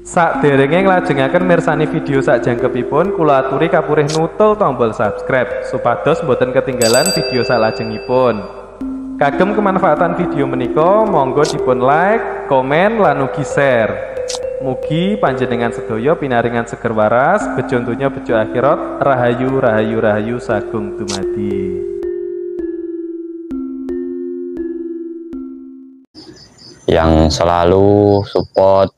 Sakderenge nglajengaken mirsani video sakjangkepipun, kula aturi kapurih nutul tombol subscribe supados boten ketinggalan video salajengipun. Kagem kemanfaatan video menika, monggo dipun like, komen, lan ugi share. Mugi panjenengan sedaya pinaringan seger waras, bejo donya bejo akhirat, rahayu rahayu rahayu sagung dumadi. Yang selalu support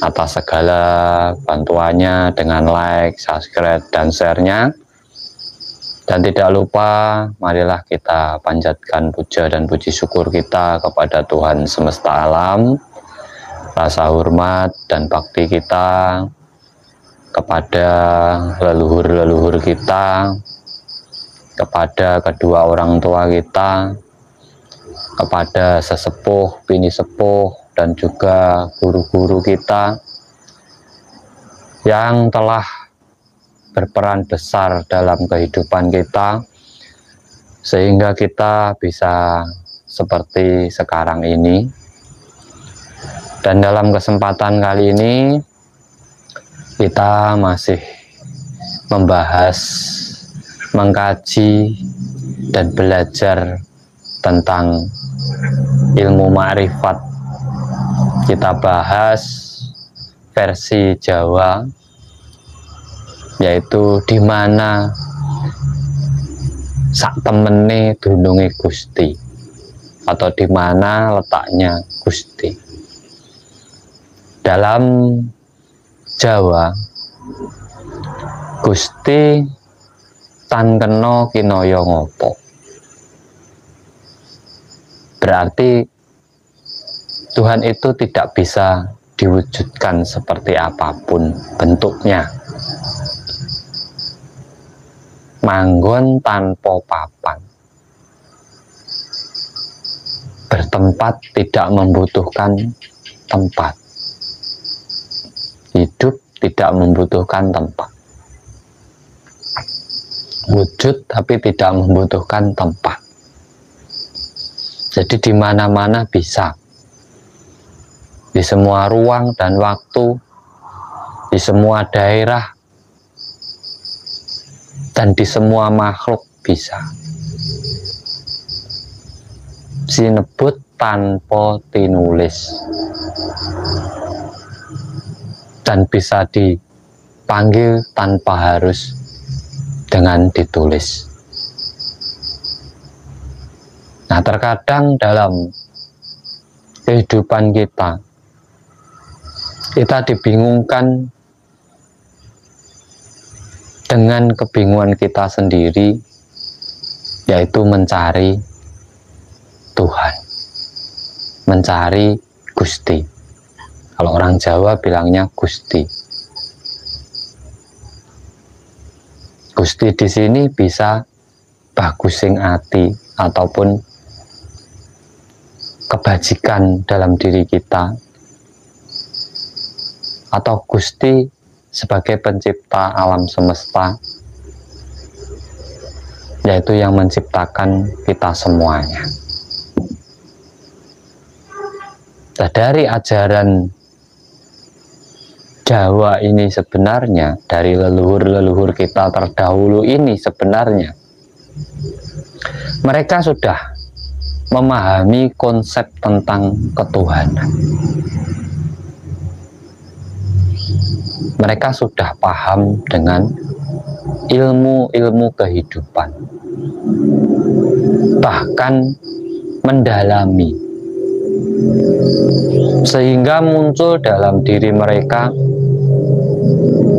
atas segala bantuannya dengan like, subscribe, dan share-nya. Dan tidak lupa, marilah kita panjatkan puja dan puji syukur kita kepada Tuhan semesta alam. Rasa hormat dan bakti kita kepada leluhur-leluhur kita, kepada kedua orang tua kita, kepada sesepuh, bini sepuh, dan juga guru-guru kita yang telah berperan besar dalam kehidupan kita sehingga kita bisa seperti sekarang ini. Dan dalam kesempatan kali ini kita masih membahas, mengkaji, dan belajar tentang ilmu ma'rifat. Kita bahas versi Jawa, yaitu di mana sak temene dununge Gusti, atau di mana letaknya Gusti. Dalam Jawa, Gusti tan kena kinaya ngopo. Berarti Tuhan itu tidak bisa diwujudkan seperti apapun bentuknya. Manggon tanpa papan. Bertempat tidak membutuhkan tempat. Hidup tidak membutuhkan tempat. Wujud tapi tidak membutuhkan tempat. Jadi di mana-mana bisa. Di semua ruang dan waktu, di semua daerah, dan di semua makhluk bisa. Sinebut tanpa tinulis, dan bisa dipanggil tanpa harus dengan ditulis. Nah, terkadang dalam kehidupan kita dibingungkan dengan kebingungan kita sendiri, yaitu mencari Tuhan, mencari Gusti. Kalau orang Jawa bilangnya Gusti. Gusti di sini bisa bagusing ati ataupun kebajikan dalam diri kita, atau Gusti sebagai pencipta alam semesta, yaitu yang menciptakan kita semuanya. Nah, dari ajaran Jawa ini sebenarnya, dari leluhur-leluhur kita terdahulu ini sebenarnya, mereka sudah memahami konsep tentang ketuhanan. Mereka sudah paham dengan ilmu-ilmu kehidupan, bahkan mendalami, sehingga muncul dalam diri mereka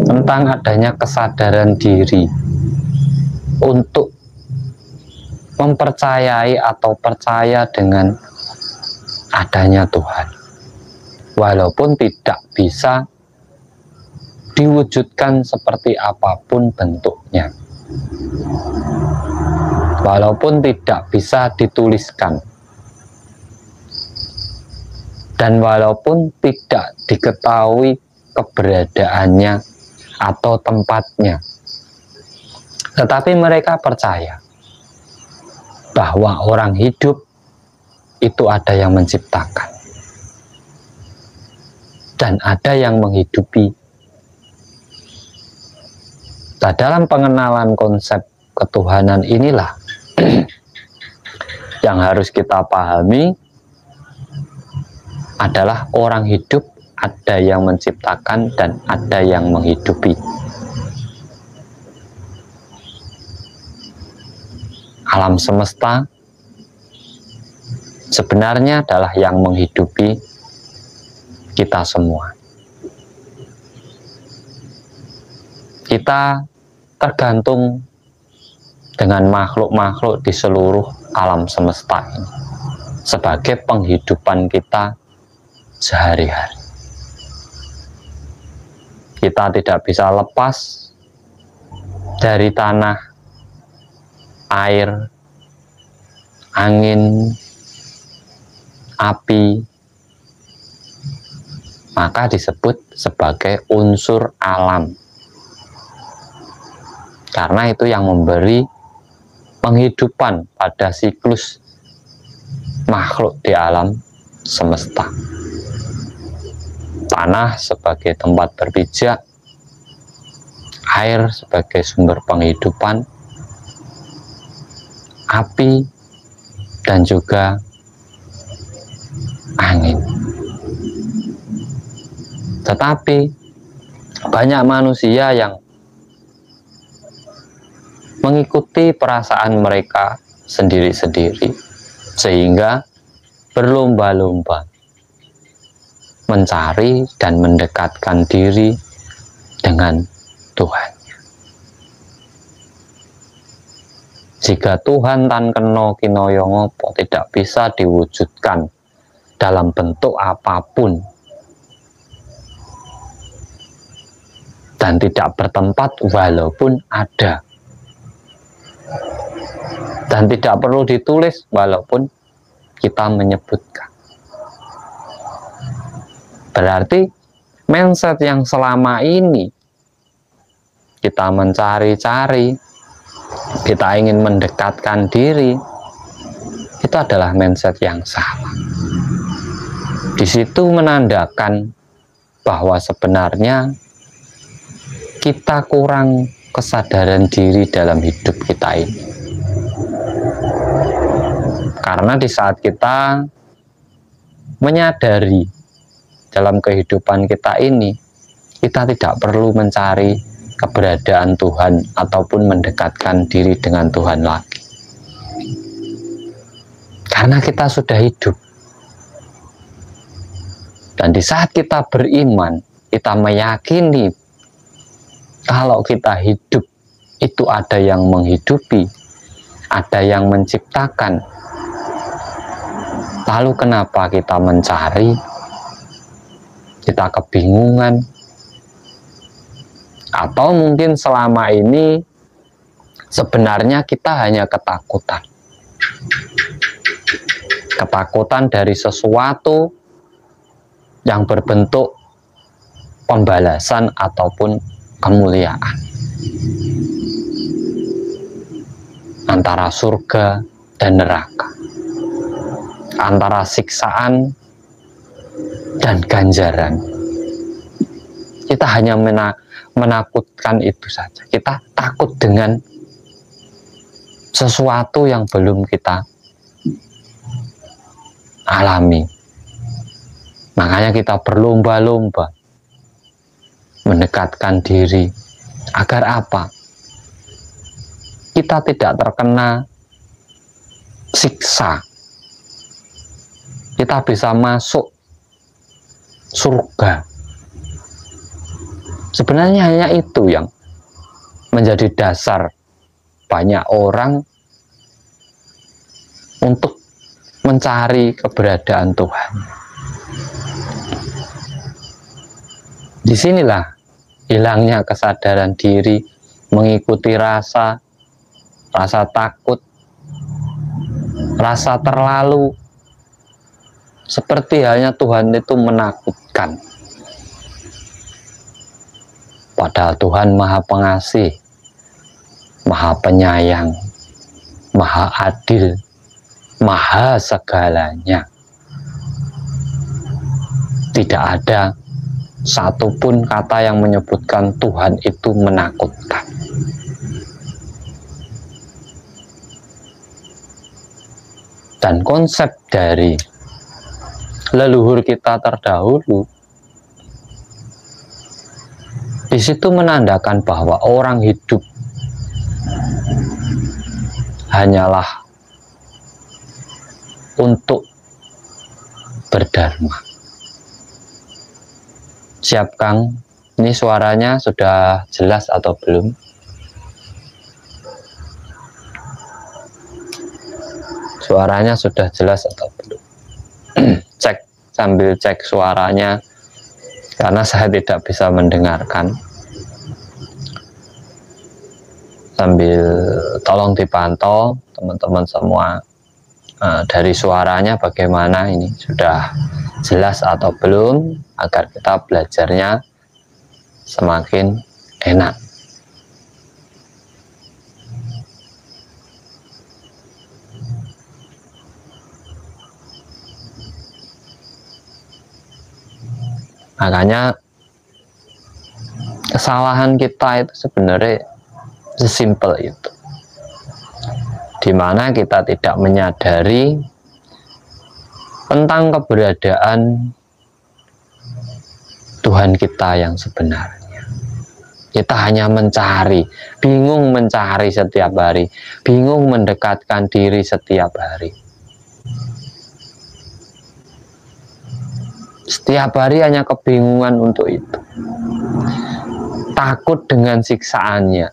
tentang adanya kesadaran diri untuk mempercayai atau percaya dengan adanya Tuhan, walaupun tidak bisa diwujudkan seperti apapun bentuknya, walaupun tidak bisa dituliskan, dan walaupun tidak diketahui keberadaannya atau tempatnya, tetapi mereka percaya bahwa orang hidup itu ada yang menciptakan. dan ada yang menghidupi. Nah, dalam pengenalan konsep ketuhanan inilah yang harus kita pahami adalah orang hidup ada yang menciptakan dan ada yang menghidupi. Alam semesta sebenarnya adalah yang menghidupi kita semua. Kita tergantung dengan makhluk-makhluk di seluruh alam semesta ini sebagai penghidupan kita sehari-hari. Kita tidak bisa lepas dari tanah, air, angin, api, maka disebut sebagai unsur alam. Karena itu yang memberi penghidupan pada siklus makhluk di alam semesta. Tanah sebagai tempat berpijak, air sebagai sumber penghidupan, api, dan juga angin. Tetapi banyak manusia yang mengikuti perasaan mereka sendiri-sendiri, sehingga berlomba-lomba mencari dan mendekatkan diri dengan Tuhan. Jika Tuhan tan kena kinaya ngopo tidak bisa diwujudkan dalam bentuk apapun dan tidak bertempat walaupun ada, dan tidak perlu ditulis walaupun kita menyebutkan. Berarti mindset yang selama ini kita mencari-cari, kita ingin mendekatkan diri, itu adalah mindset yang salah. Di situ menandakan bahwa sebenarnya kita kurang kesadaran diri dalam hidup kita ini. Karena di saat kita menyadari dalam kehidupan kita ini, kita tidak perlu mencari keberadaan Tuhan ataupun mendekatkan diri dengan Tuhan lagi. Karena kita sudah hidup. Dan di saat kita beriman, kita meyakini kalau kita hidup itu ada yang menghidupi, ada yang menciptakan. Lalu kenapa kita mencari? Kita kebingungan. Atau mungkin selama ini sebenarnya kita hanya ketakutan. Ketakutan dari sesuatu yang berbentuk pembalasan ataupun kemuliaan, antara surga dan neraka, antara siksaan dan ganjaran. Kita hanya menakutkan itu saja. Kita takut dengan sesuatu yang belum kita alami. Makanya kita berlomba-lomba mendekatkan diri. Agar apa? Kita tidak terkena siksa. Kita bisa masuk surga. Sebenarnya hanya itu yang menjadi dasar banyak orang untuk mencari keberadaan Tuhan. Disinilah hilangnya kesadaran diri, mengikuti rasa takut, rasa terlalu, seperti halnya Tuhan itu menakutkan. Padahal Tuhan Maha Pengasih, Maha Penyayang, Maha Adil, Maha segalanya. Tidak ada satupun kata yang menyebutkan Tuhan itu menakutkan. Dan konsep dari leluhur kita terdahulu di situ menandakan bahwa orang hidup hanyalah untuk berdharma. Siap Kang, ini suaranya sudah jelas atau belum? Suaranya sudah jelas atau belum? Cek, sambil cek suaranya, karena saya tidak bisa mendengarkan. Sambil tolong dipantau teman-teman semua, dari suaranya bagaimana, ini sudah jelas atau belum, agar kita belajarnya semakin enak. Makanya kesalahan kita itu sebenarnya sesimpel itu, dimana kita tidak menyadari tentang keberadaan Tuhan kita yang sebenarnya. Kita hanya mencari, bingung mencari setiap hari, bingung mendekatkan diri setiap hari. Setiap hari hanya kebingungan untuk itu, takut dengan siksaannya,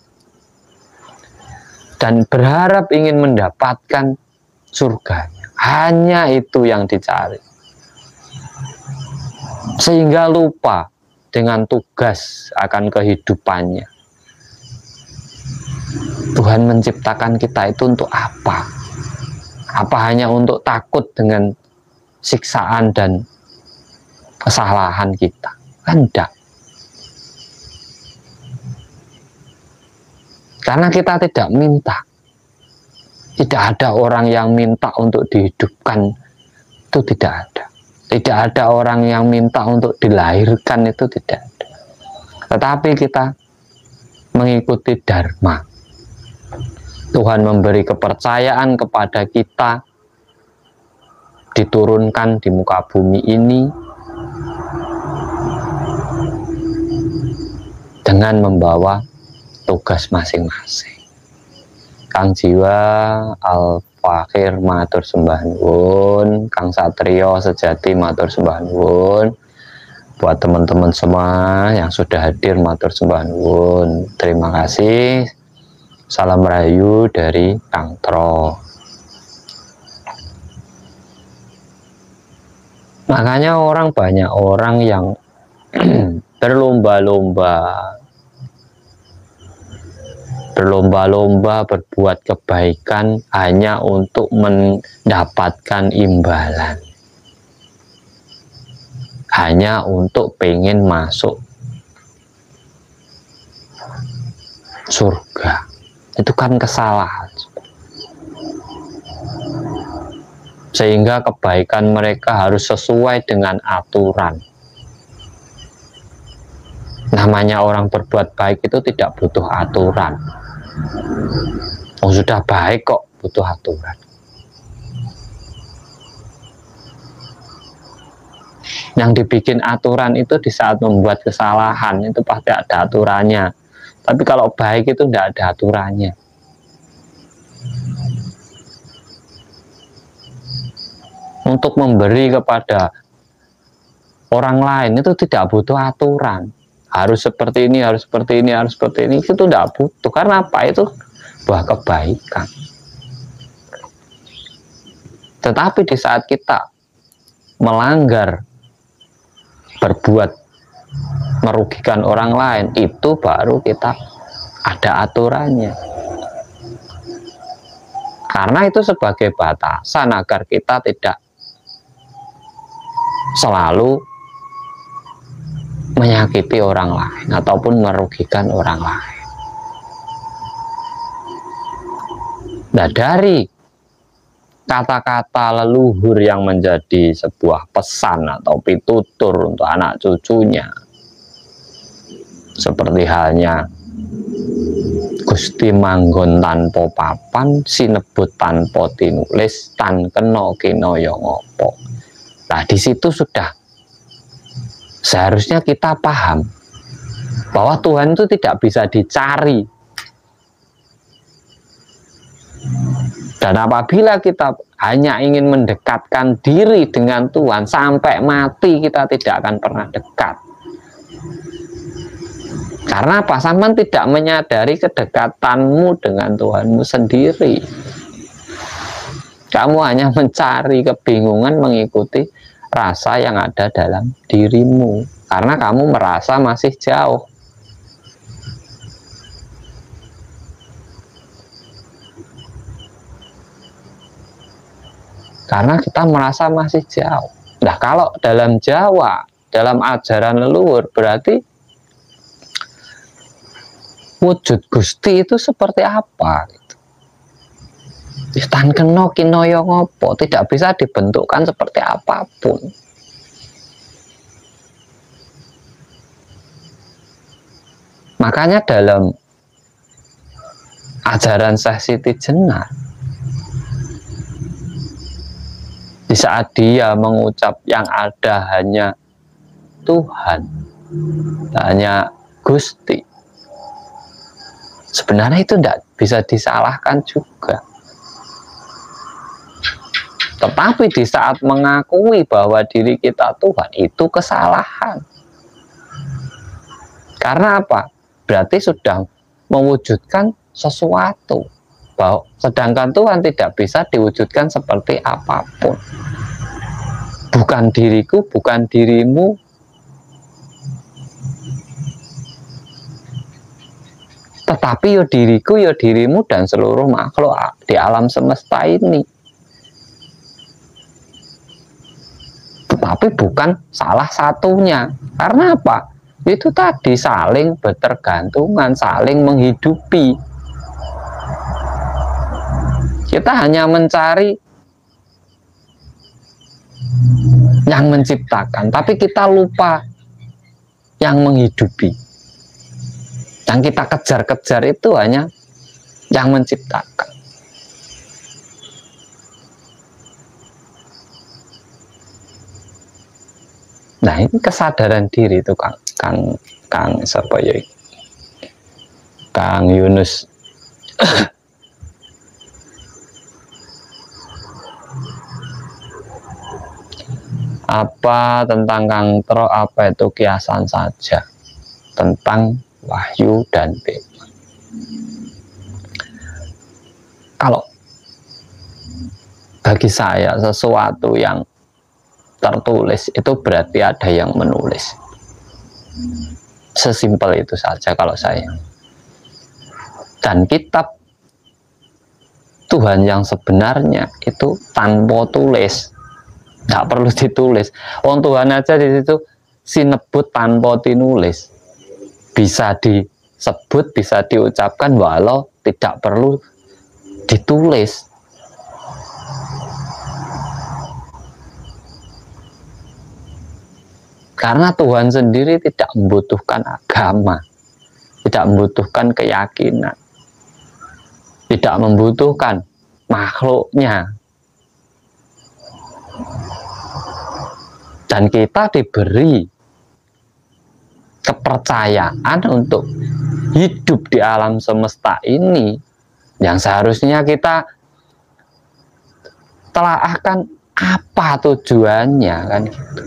dan berharap ingin mendapatkan surganya. Hanya itu yang dicari, sehingga lupa dengan tugas akan kehidupannya. Tuhan menciptakan kita itu untuk apa? Apa hanya untuk takut dengan siksaan dan kesalahan kita? Tidak. Karena kita tidak minta. Tidak ada orang yang minta untuk dihidupkan, itu tidak ada. Tidak ada orang yang minta untuk dilahirkan, itu tidak ada. Tetapi kita mengikuti dharma. Tuhan memberi kepercayaan kepada kita, diturunkan di muka bumi ini dengan membawa tugas masing-masing. Kang Jiwa Al-Fakir matur sembah nuwun, Kang Satrio Sejati matur sembah nuwun, buat teman-teman semua yang sudah hadir matur sembah nuwun. Terima kasih. Salam rahayu dari Kang Tro. Makanya banyak orang yang berlomba-lomba berbuat kebaikan hanya untuk mendapatkan imbalan, hanya untuk pengen masuk surga. Itu kan kesalahan, sehingga kebaikan mereka harus sesuai dengan aturan. Namanya orang berbuat baik itu tidak butuh aturan. Oh, sudah baik kok butuh aturan. Yang dibikin aturan itu di saat membuat kesalahan, itu pasti ada aturannya. Tapi kalau baik itu tidak ada aturannya. Untuk memberi kepada orang lain itu tidak butuh aturan. Harus seperti ini, harus seperti ini, harus seperti ini. Itu tidak butuh. Karena apa? Itu buah kebaikan. Tetapi di saat kita melanggar, berbuat merugikan orang lain, itu baru kita ada aturannya. Karena itu sebagai batasan agar kita tidak selalu menyakiti orang lain ataupun merugikan orang lain. Nah, dari kata-kata leluhur yang menjadi sebuah pesan atau pitutur untuk anak cucunya, Seperti halnya Gusti manggon tanpa papan, sinebut tanpa tinulis, tan kena kinaya ngopo. Nah, di situ sudah seharusnya kita paham bahwa Tuhan itu tidak bisa dicari. Dan apabila kita hanya ingin mendekatkan diri dengan Tuhan, sampai mati kita tidak akan pernah dekat. Karena apa? Sampean tidak menyadari kedekatanmu dengan Tuhanmu sendiri. Kamu hanya mencari kebingungan mengikuti rasa yang ada dalam dirimu, karena kamu merasa masih jauh. Karena kita merasa masih jauh. Nah, kalau dalam Jawa, dalam ajaran leluhur, berarti wujud Gusti itu seperti apa? Tan kena kinaya ngopo, tidak bisa dibentukkan seperti apapun. Makanya dalam ajaran Syekh Siti Jenar, di saat dia mengucap yang ada hanya Tuhan, hanya Gusti, sebenarnya itu tidak bisa disalahkan juga. Tetapi di saat mengakui bahwa diri kita Tuhan, itu kesalahan. Karena apa? Berarti sudah mewujudkan sesuatu. Bahwa sedangkan Tuhan tidak bisa diwujudkan seperti apapun. Bukan diriku, bukan dirimu. Tetapi yo diriku, yo dirimu, dan seluruh makhluk di alam semesta ini. Tetapi bukan salah satunya. Karena apa? Itu tadi saling bertergantungan, saling menghidupi. Kita hanya mencari yang menciptakan, tapi kita lupa yang menghidupi. Yang kita kejar-kejar itu hanya yang menciptakan. Nah, ini kesadaran diri itu Kang siapa ya? Kang Yunus. Apa tentang Kang Tro, apa itu kiasan saja tentang wahyu dan bema. Kalau bagi saya sesuatu yang tertulis itu berarti ada yang menulis. Sesimpel itu saja kalau saya. Dan kitab Tuhan yang sebenarnya itu tanpa tulis, nggak perlu ditulis. Wong Tuhan aja di situ sinebut tanpa tinulis, bisa disebut, bisa diucapkan walau tidak perlu ditulis. Karena Tuhan sendiri tidak membutuhkan agama, tidak membutuhkan keyakinan, tidak membutuhkan makhluknya. Dan kita diberi kepercayaan untuk hidup di alam semesta ini, yang seharusnya kita telaahkan apa tujuannya, kan gitu.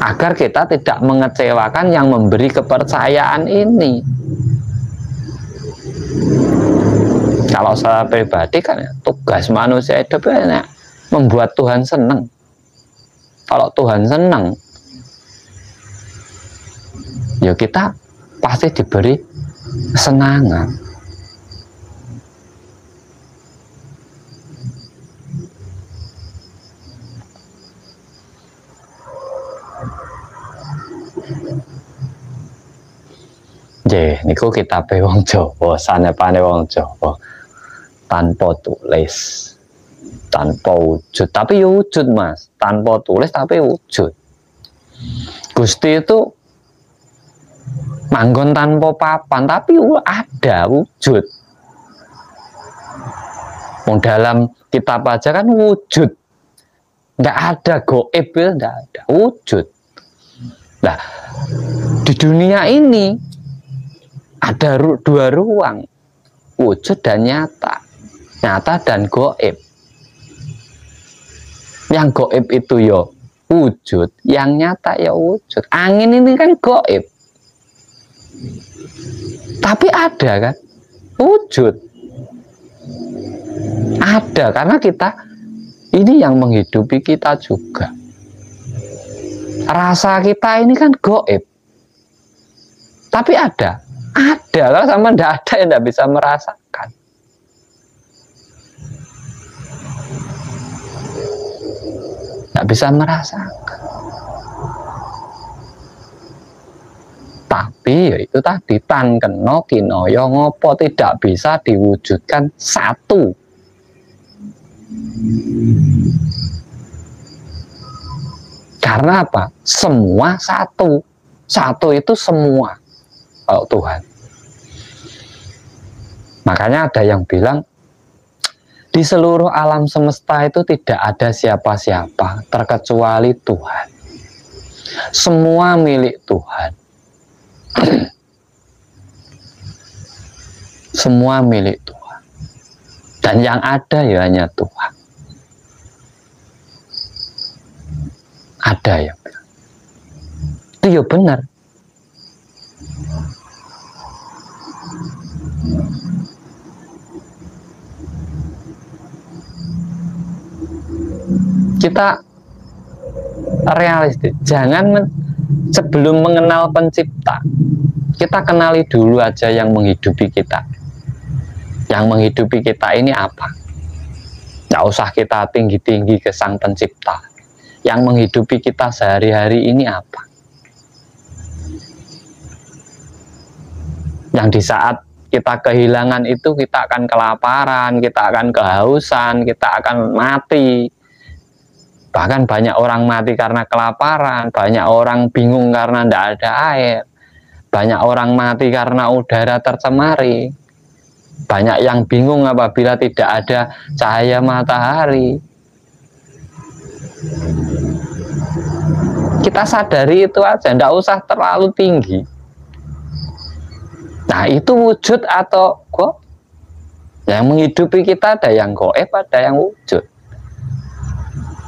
Agar kita tidak mengecewakan yang memberi kepercayaan ini. Kalau saya pribadi kan tugas manusia hidup ya, membuat Tuhan senang. Kalau Tuhan senang, ya kita pasti diberi kesenangan. Niku kitabe wong Jawa, sanepane wong Jawa, tanpa tulis, tanpa wujud, tapi ya wujud Mas, tanpa tulis tapi wujud. Gusti itu manggon tanpa papan, tapi ada wujud. Dalam kitab aja kan wujud, nggak ada goib, nggak ada wujud. Nah, di dunia ini ada dua ruang, wujud dan nyata, nyata dan goib. Yang goib itu ya wujud, yang nyata ya wujud. Angin ini kan goib, tapi ada kan wujud. Ada karena kita ini yang menghidupi kita juga. Rasa kita ini kan goib, tapi ada kalau sama tidak ada yang tidak bisa merasakan. Tidak bisa merasakan. Tapi ya itu tadi, tan keno kinoyo ngopo, tidak bisa diwujudkan satu. Karena apa? Semua satu. Satu itu semua. Oh Tuhan. Makanya ada yang bilang di seluruh alam semesta itu tidak ada siapa-siapa terkecuali Tuhan. Semua milik Tuhan. Semua milik Tuhan. Dan yang ada ya hanya Tuhan. Ada yang bilang itu ya benar. Kita realistis, jangan sebelum mengenal pencipta, kita kenali dulu aja yang menghidupi kita. Yang menghidupi kita ini apa? Nggak usah kita tinggi-tinggi ke sang pencipta. Yang menghidupi kita sehari-hari ini apa? Yang di saat kita kehilangan itu kita akan kelaparan, kita akan kehausan, kita akan mati. Bahkan banyak orang mati karena kelaparan, banyak orang bingung karena tidak ada air, banyak orang mati karena udara tercemari, banyak yang bingung apabila tidak ada cahaya matahari. Kita sadari itu aja, tidak usah terlalu tinggi. Nah itu wujud atau goib? Yang menghidupi kita ada yang goib, ada yang wujud.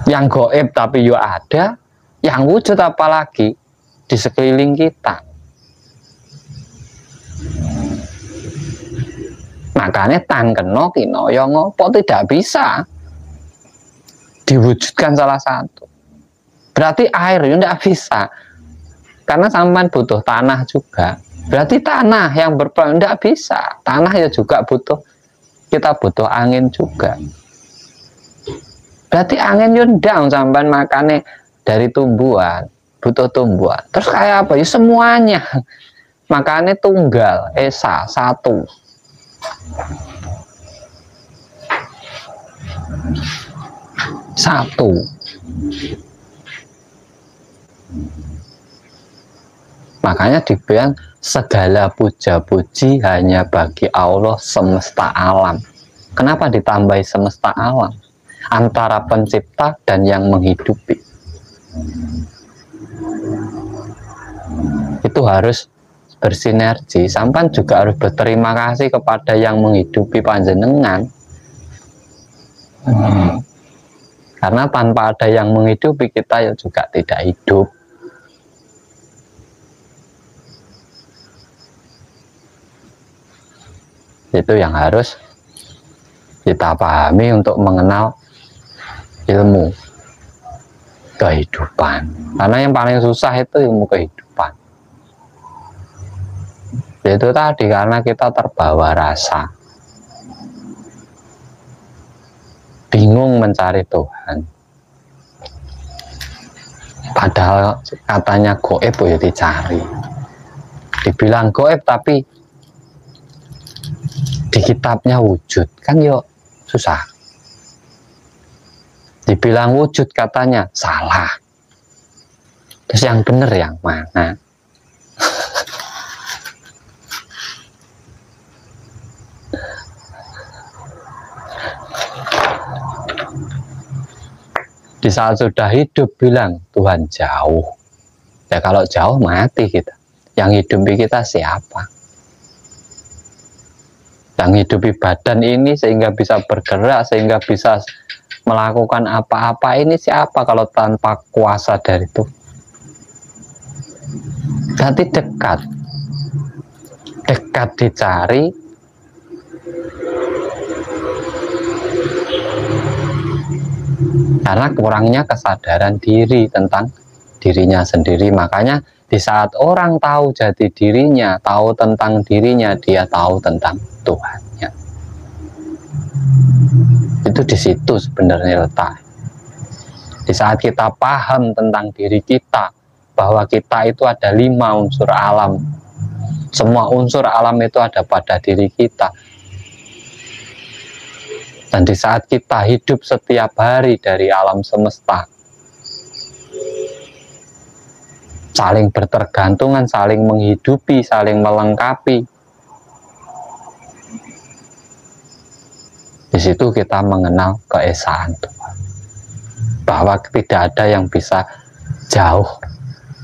Yang goib tapi ya ada, yang wujud apalagi di sekeliling kita. Makanya tan keno kinoyo ngopo, tidak bisa diwujudkan salah satu. Berarti air ya tidak bisa, karena sampean butuh tanah juga. Berarti tanah yang berperan tidak bisa. Tanah ya juga butuh, kita butuh angin juga. Berarti angin yo ndak sampean makane dari tumbuhan, butuh tumbuhan. Terus kayak apa? Ya semuanya. Makane tunggal, esa, satu. Satu. Makanya dibilang segala puja-puji hanya bagi Allah semesta alam. Kenapa ditambahi semesta alam? Antara pencipta dan yang menghidupi. Itu harus bersinergi. Sampan juga harus berterima kasih kepada yang menghidupi panjenengan. Karena tanpa ada yang menghidupi kita ya juga tidak hidup. Itu yang harus kita pahami untuk mengenal ilmu kehidupan. Karena yang paling susah itu ilmu kehidupan. Itu tadi karena kita terbawa rasa, bingung mencari Tuhan. Padahal katanya goib ya dicari. Dibilang goib tapi di kitabnya wujud, kan yo susah. Dibilang wujud katanya salah. Terus yang benar yang mana? Di saat sudah hidup bilang Tuhan jauh. Ya kalau jauh mati kita. Yang hidupi kita siapa? Yang hidupi badan ini sehingga bisa bergerak, sehingga bisa melakukan apa-apa ini siapa kalau tanpa kuasa dari Tuhan? Berarti dekat. Dekat dicari, karena kurangnya kesadaran diri tentang dirinya sendiri. Makanya di saat orang tahu jati dirinya, tahu tentang dirinya, dia tahu tentang Tuhannya. Itu di situ sebenarnya letak. Di saat kita paham tentang diri kita, bahwa kita itu ada 5 unsur alam. Semua unsur alam itu ada pada diri kita. Dan di saat kita hidup setiap hari dari alam semesta, saling bertergantungan, saling menghidupi, saling melengkapi. Di situ kita mengenal keesaan Tuhan. Bahwa tidak ada yang bisa jauh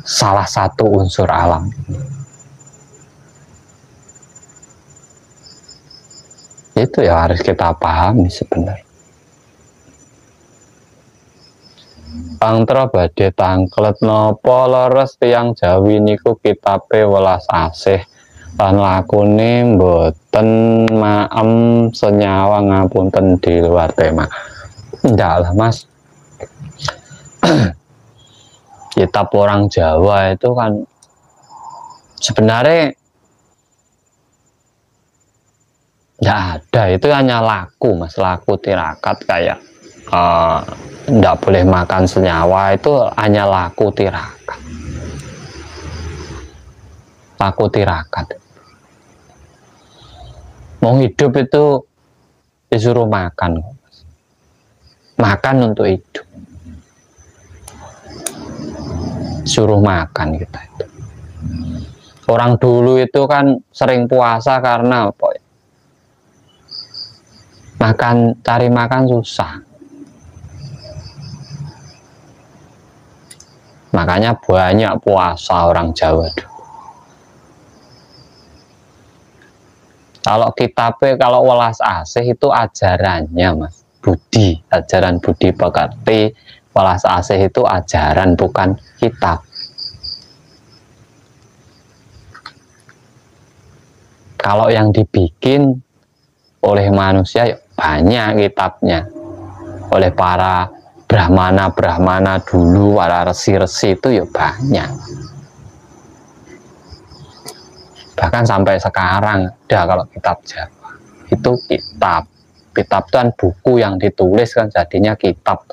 salah satu unsur alam ini. Itu ya harus kita pahami sebenarnya. Pangtra badhe tangklet napa leres tiyang Jawi niku kitabe welas asih lan lakune mboten maem senyawa ngapunten di luar tema. Ndak lah Mas. Kitab orang Jawa itu kan sebenarnya nggak ada, itu hanya laku Mas, laku tirakat kayak nggak boleh makan senyawa, itu hanya laku tirakat. Laku tirakat. Mau hidup itu disuruh makan, makan untuk hidup, suruh makan kita itu. Orang dulu itu kan sering puasa karena apa? Cari makan susah. Makanya banyak puasa orang Jawa dulu. Kalau kitabnya, kalau welas asih itu ajarannya Mas, budi, ajaran budi pekerti. Welas asih itu ajaran, bukan kitab. Kalau yang dibikin oleh manusia banyak kitabnya, oleh para brahmana dulu, para resi-resi itu ya banyak. Bahkan sampai sekarang ada kalau kitab Jawa itu kitab itu kan buku yang ditulis kan jadinya kitab.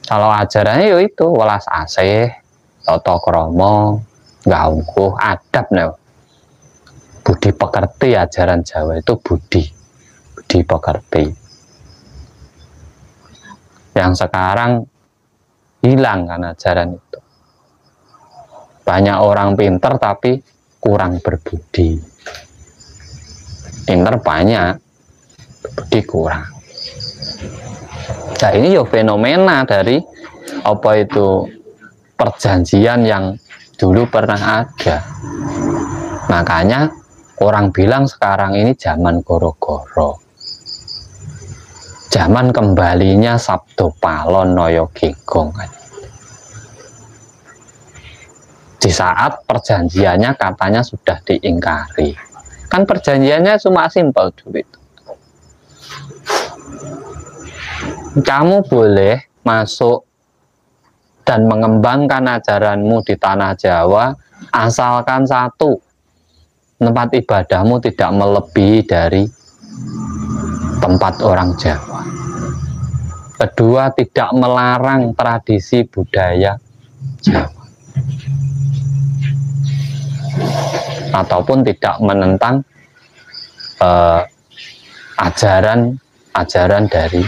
Kalau ajarannya ya itu welas asih, tata krama, gaungkuh, adab nih. Budi pekerti, ajaran Jawa itu budi pekerti. Yang sekarang hilang kan ajaran itu. Banyak orang pinter tapi kurang berbudi. Pinter banyak, budi kurang. Nah ini ya fenomena dari apa itu perjanjian yang dulu pernah ada. Makanya orang bilang sekarang ini zaman goro-goro, zaman kembalinya Sabdo Palon Noyo Gegong. Di saat perjanjiannya katanya sudah diingkari. Kan perjanjiannya cuma simpel dulu itu. Kamu boleh masuk dan mengembangkan ajaranmu di tanah Jawa asalkan satu, tempat ibadahmu tidak melebihi dari tempat orang Jawa. Kedua, tidak melarang tradisi budaya Jawa. Ataupun tidak menentang ajaran dari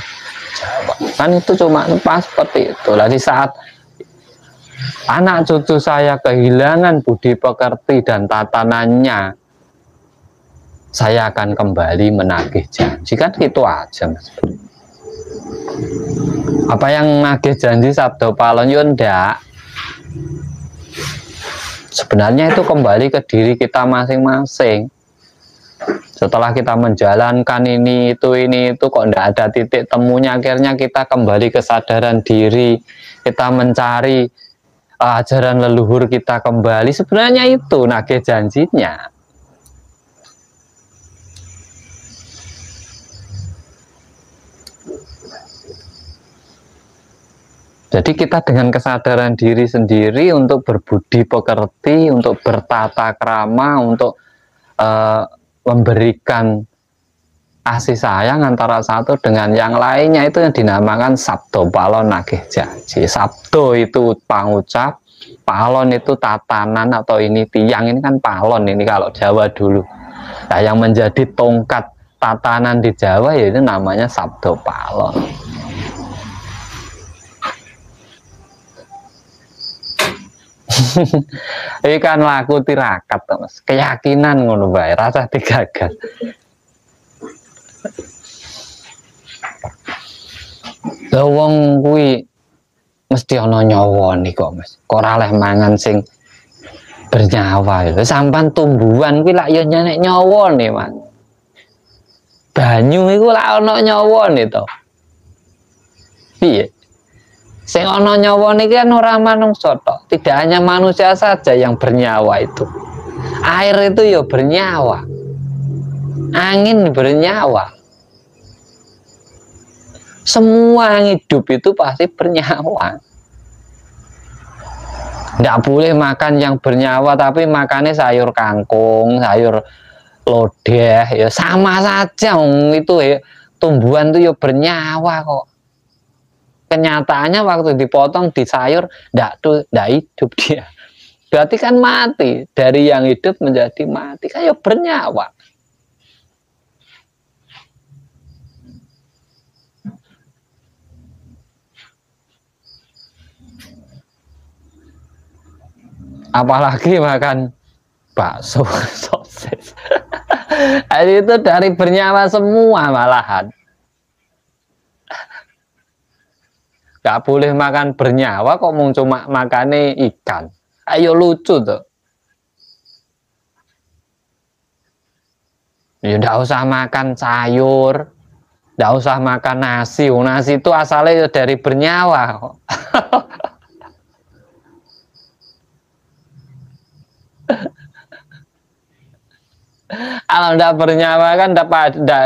Jawa. Kan itu cuma pas seperti itu. Lah di saat anak cucu saya kehilangan budi pekerti dan tatanannya saya akan kembali menagih janji. Kan gitu aja, Mas. Apa yang nagih janji sabdo palon yo ndak. Sebenarnya itu kembali ke diri kita masing-masing. Setelah kita menjalankan ini itu kok ndak ada titik temunya, akhirnya kita kembali kesadaran diri, kita mencari ajaran leluhur kita kembali. Sebenarnya itu nagih janjinya. Jadi kita dengan kesadaran diri sendiri untuk berbudi pekerti, untuk bertata krama, untuk memberikan kasih sayang antara satu dengan yang lainnya, itu yang dinamakan sabdo palon nagih janji. Sabdo itu pangucap, palon itu tatanan atau ini tiang, ini kan palon ini kalau Jawa dulu. Nah, yang menjadi tongkat tatanan di Jawa yaitu namanya sabdo palon. Ini kan laku tirakat, Mas. Keyakinan ngono bae, rasa digagas. Lah wong kuwi mesti ana nyawane kok, Mas. Kok ora leh mangan sing bernyawa lho. Sampan tumbuhan kuwi lak ya nyenek nyawane, Mas. Banyu iku lak ana nyawane to. Piye? Sing ana nyawa niki kan ora manungsa tok. Tidak hanya manusia saja yang bernyawa itu. Air itu ya bernyawa. Angin bernyawa. Semua yang hidup itu pasti bernyawa. Tidak boleh makan yang bernyawa tapi makannya sayur kangkung, sayur lodeh, ya sama saja. Itu ya, tumbuhan itu ya bernyawa kok. Kenyataannya waktu dipotong di sayur ndak hidup dia, berarti kan mati. Dari yang hidup menjadi mati, kayak bernyawa. Apalagi makan bakso, sosis. Itu dari bernyawa semua malahan. Gak boleh makan bernyawa kok mau cuma makannya ikan. Ayo lucu tuh. Ya ndak usah makan sayur, ndak usah makan nasi. Nasi itu asalnya dari bernyawa kok. Kalau ndak bernyawa kan ndak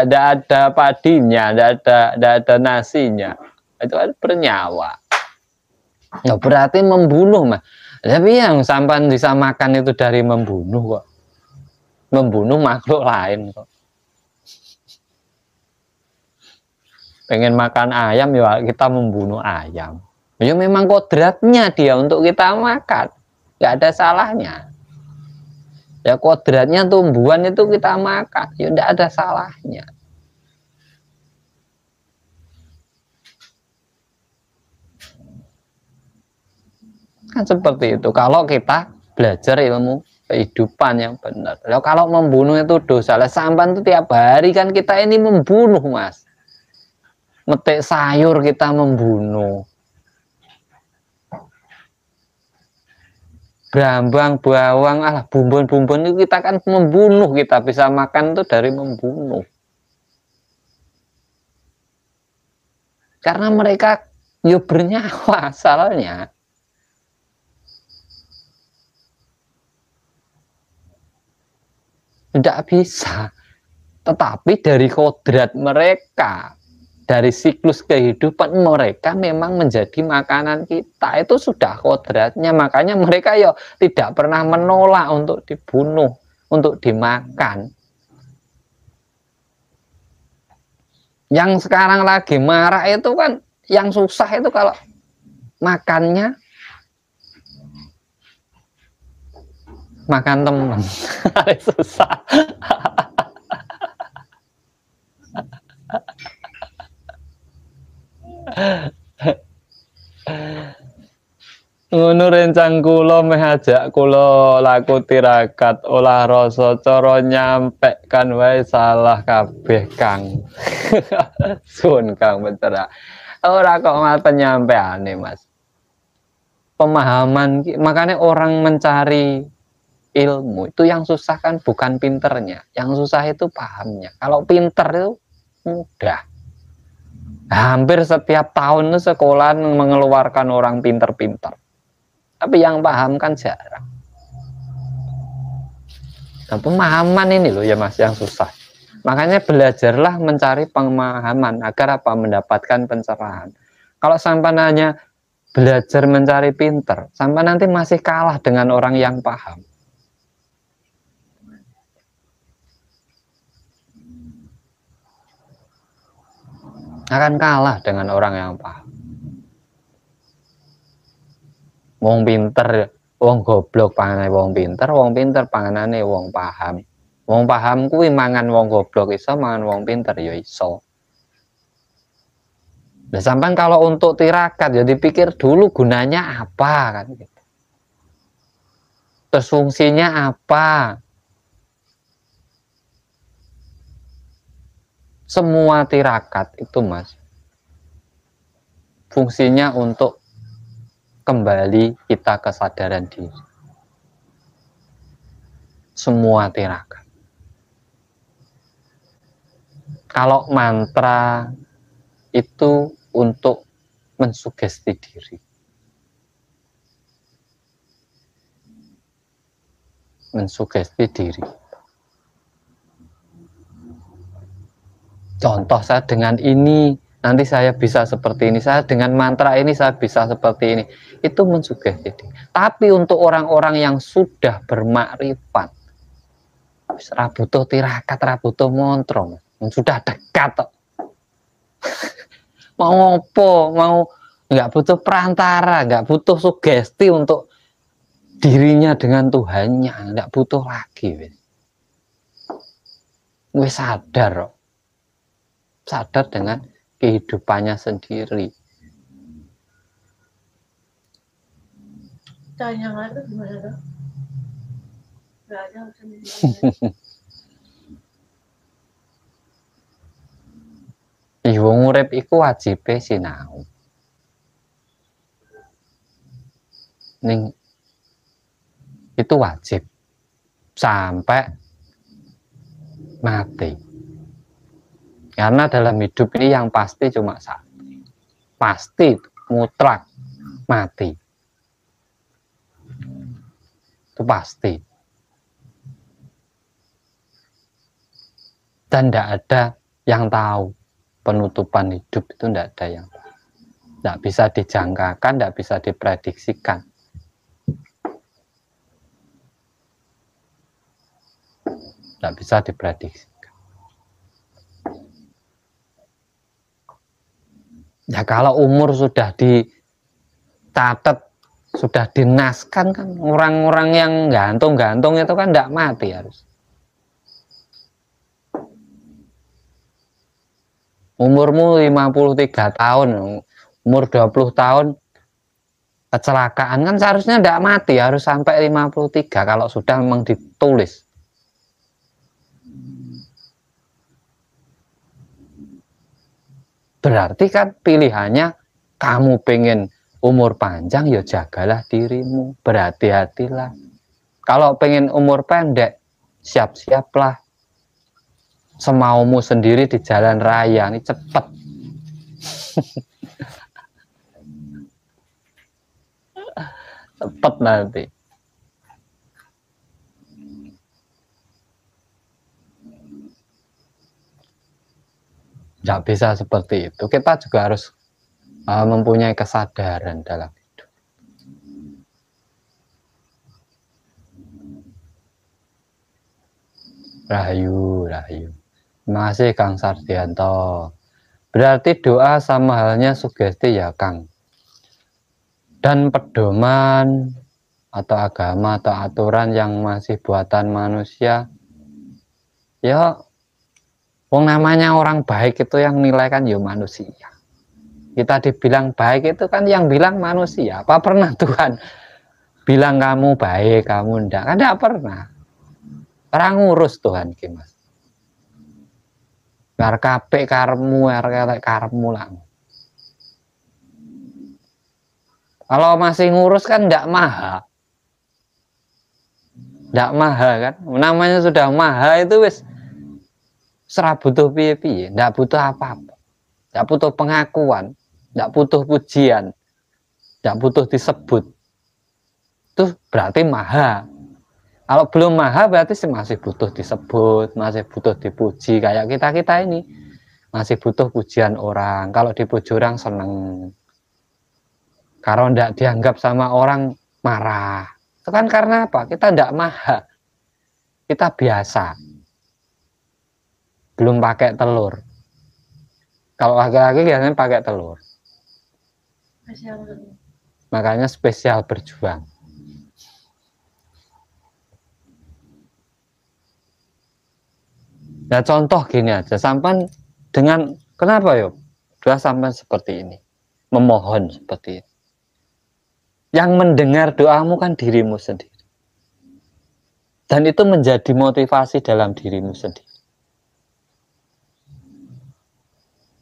ada padinya, ndak ada nasinya. Itu kan bernyawa. Ya berarti membunuh, Mas. Tapi yang sampan bisa makan itu dari membunuh kok. Membunuh makhluk lain kok. Pengen makan ayam ya kita membunuh ayam. Ya memang kodratnya dia untuk kita makan. Gak ada salahnya. Ya kodratnya tumbuhan itu kita makan. Ya tidak ada salahnya. Kan seperti itu. Kalau kita belajar ilmu kehidupan yang benar. Kalau membunuh itu dosa. Lah sampan itu tiap hari kan kita ini membunuh, Mas. Metik sayur kita membunuh. Brambang, bawang, bumbun-bumbun itu kita kan membunuh. Kita bisa makan itu dari membunuh. Karena mereka ya bernyawa asalnya. Tidak bisa. Tetapi dari kodrat mereka, dari siklus kehidupan mereka memang menjadi makanan kita. Itu sudah kodratnya. Makanya mereka ya tidak pernah menolak untuk dibunuh, untuk dimakan. Yang sekarang lagi marah itu kan, yang susah itu kalau makannya makan teman. Susah. Ngono rencang kula meh ajak kula laku tirakat olah rasa cara nyampe kan wae salah kabeh Kang. Sun Kang bener. Ora kok mal penyampaiane Mas. Pemahaman makanya orang mencari ilmu itu yang susah kan bukan pinternya, yang susah itu pahamnya. Kalau pinter itu mudah. Hampir setiap tahun itu sekolah mengeluarkan orang pinter-pinter. Tapi yang paham kan jarang. Nah, pemahaman ini loh ya Mas yang susah. Makanya belajarlah mencari pemahaman agar apa mendapatkan pencerahan. Kalau sampai hanya belajar mencari pinter, sampai nanti masih kalah dengan orang yang paham. Akan kalah dengan orang yang paham. Wong pinter, wong goblok panganane wong pinter panganane wong paham. Wong paham kuwi mangan wong goblok iso, mangan wong pinter ya iso. Nah, sampai kalau untuk tirakat ya dipikir dulu gunanya apa kan gitu. Terus fungsinya apa? Semua tirakat itu Mas fungsinya untuk kembali kita kesadaran diri. Semua tirakat. Kalau mantra itu untuk mensugesti diri. Mensugesti diri. Contoh saya dengan ini, nanti saya bisa seperti ini. Saya dengan mantra ini saya bisa seperti ini. Itu mensugesti diri. Tapi untuk orang-orang yang sudah bermakrifat, butuh tirakat, butuh mantra, sudah dekat. Mau ngopo, mau nggak butuh perantara, nggak butuh sugesti untuk dirinya dengan Tuhannya, nggak butuh lagi. Wis sadar dengan kehidupannya sendiri. Yang lain itu gimana dong? Gak ada Wong urip iku wajibe sinau. Ning itu wajib sampai mati. Karena dalam hidup ini yang pasti cuma satu. Pasti mutlak mati. Itu pasti. Dan tidak ada yang tahu penutupan hidup itu, tidak ada yang tahu. Tidak bisa dijangkakan, tidak bisa diprediksikan. Tidak bisa diprediksikan. Ya kalau umur sudah dicatat, sudah dinaskan kan, orang-orang yang gantung-gantung itu kan tidak mati harus. Umurmu 53 tahun, umur 20 tahun kecelakaan kan seharusnya tidak mati, harus sampai 53 kalau sudah memang ditulis. Berarti kan pilihannya kamu pengen umur panjang ya jagalah dirimu, berhati-hatilah. Kalau pengen umur pendek, siap-siaplah. Semaumu sendiri di jalan raya ini cepet. Cepet nanti. Nggak bisa seperti itu. Kita juga harus mempunyai kesadaran dalam hidup. Rahayu, rahayu. Terima kasih Kang Sardianto. Berarti doa sama halnya sugesti ya Kang. Dan pedoman atau agama atau aturan yang masih buatan manusia, ya wong namanya orang baik itu yang nilai kan ya manusia. Kita dibilang baik itu kan yang bilang manusia. Apa pernah Tuhan bilang kamu baik, kamu enggak. Kan enggak pernah. Orang ngurus Tuhan ki Mas. Biar kabeh karepmu, arek karepmu lah. Kalau masih ngurus kan enggak maha. Enggak maha kan? Namanya sudah maha itu wis ora butuh piye-piye, enggak butuh apa-apa. Enggak butuh pengakuan, enggak butuh pujian, enggak butuh disebut. Itu berarti maha. Kalau belum maha berarti masih butuh disebut, masih butuh dipuji. Kayak kita ini masih butuh pujian orang. Kalau dipuji orang seneng. Kalau tidak dianggap sama orang marah. Itu kan karena apa? Kita tidak maha. Kita biasa. Belum pakai telur. Kalau laki-laki biasanya pakai telur. Makanya spesial berjuang. Nah contoh gini aja, sampan dengan kenapa yuk? Sudah sampan seperti ini, memohon seperti ini. Yang mendengar doamu kan dirimu sendiri. Dan itu menjadi motivasi dalam dirimu sendiri.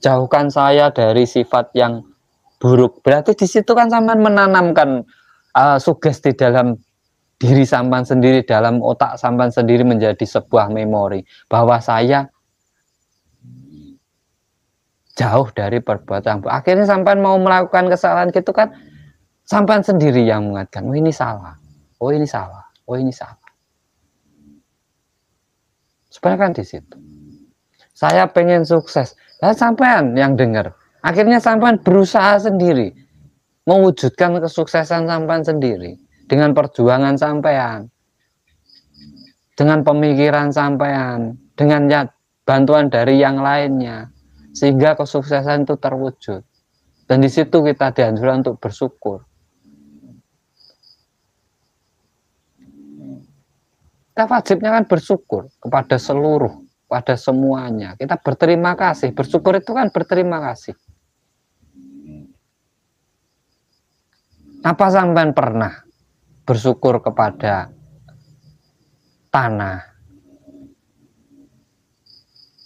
Jauhkan saya dari sifat yang buruk. Berarti di situ kan sampan menanamkan sugesti dalam diri sampan sendiri, dalam otak sampan sendiri menjadi sebuah memori bahwa saya jauh dari perbuatan buruk. Akhirnya sampan mau melakukan kesalahan gitu kan sampan sendiri yang mengatakan, oh ini salah, oh ini salah, oh ini salah. Sebenarnya kan di situ. Saya pengen sukses, dan sampean yang dengar. Akhirnya sampean berusaha sendiri mewujudkan kesuksesan sampean sendiri. Dengan perjuangan sampean, dengan pemikiran sampean, dengan bantuan dari yang lainnya, sehingga kesuksesan itu terwujud. Dan di situ kita dianjurkan untuk bersyukur. Kita wajibnya kan bersyukur kepada seluruh, pada semuanya. Kita berterima kasih. Bersyukur itu kan berterima kasih. Apa sampean pernah bersyukur kepada tanah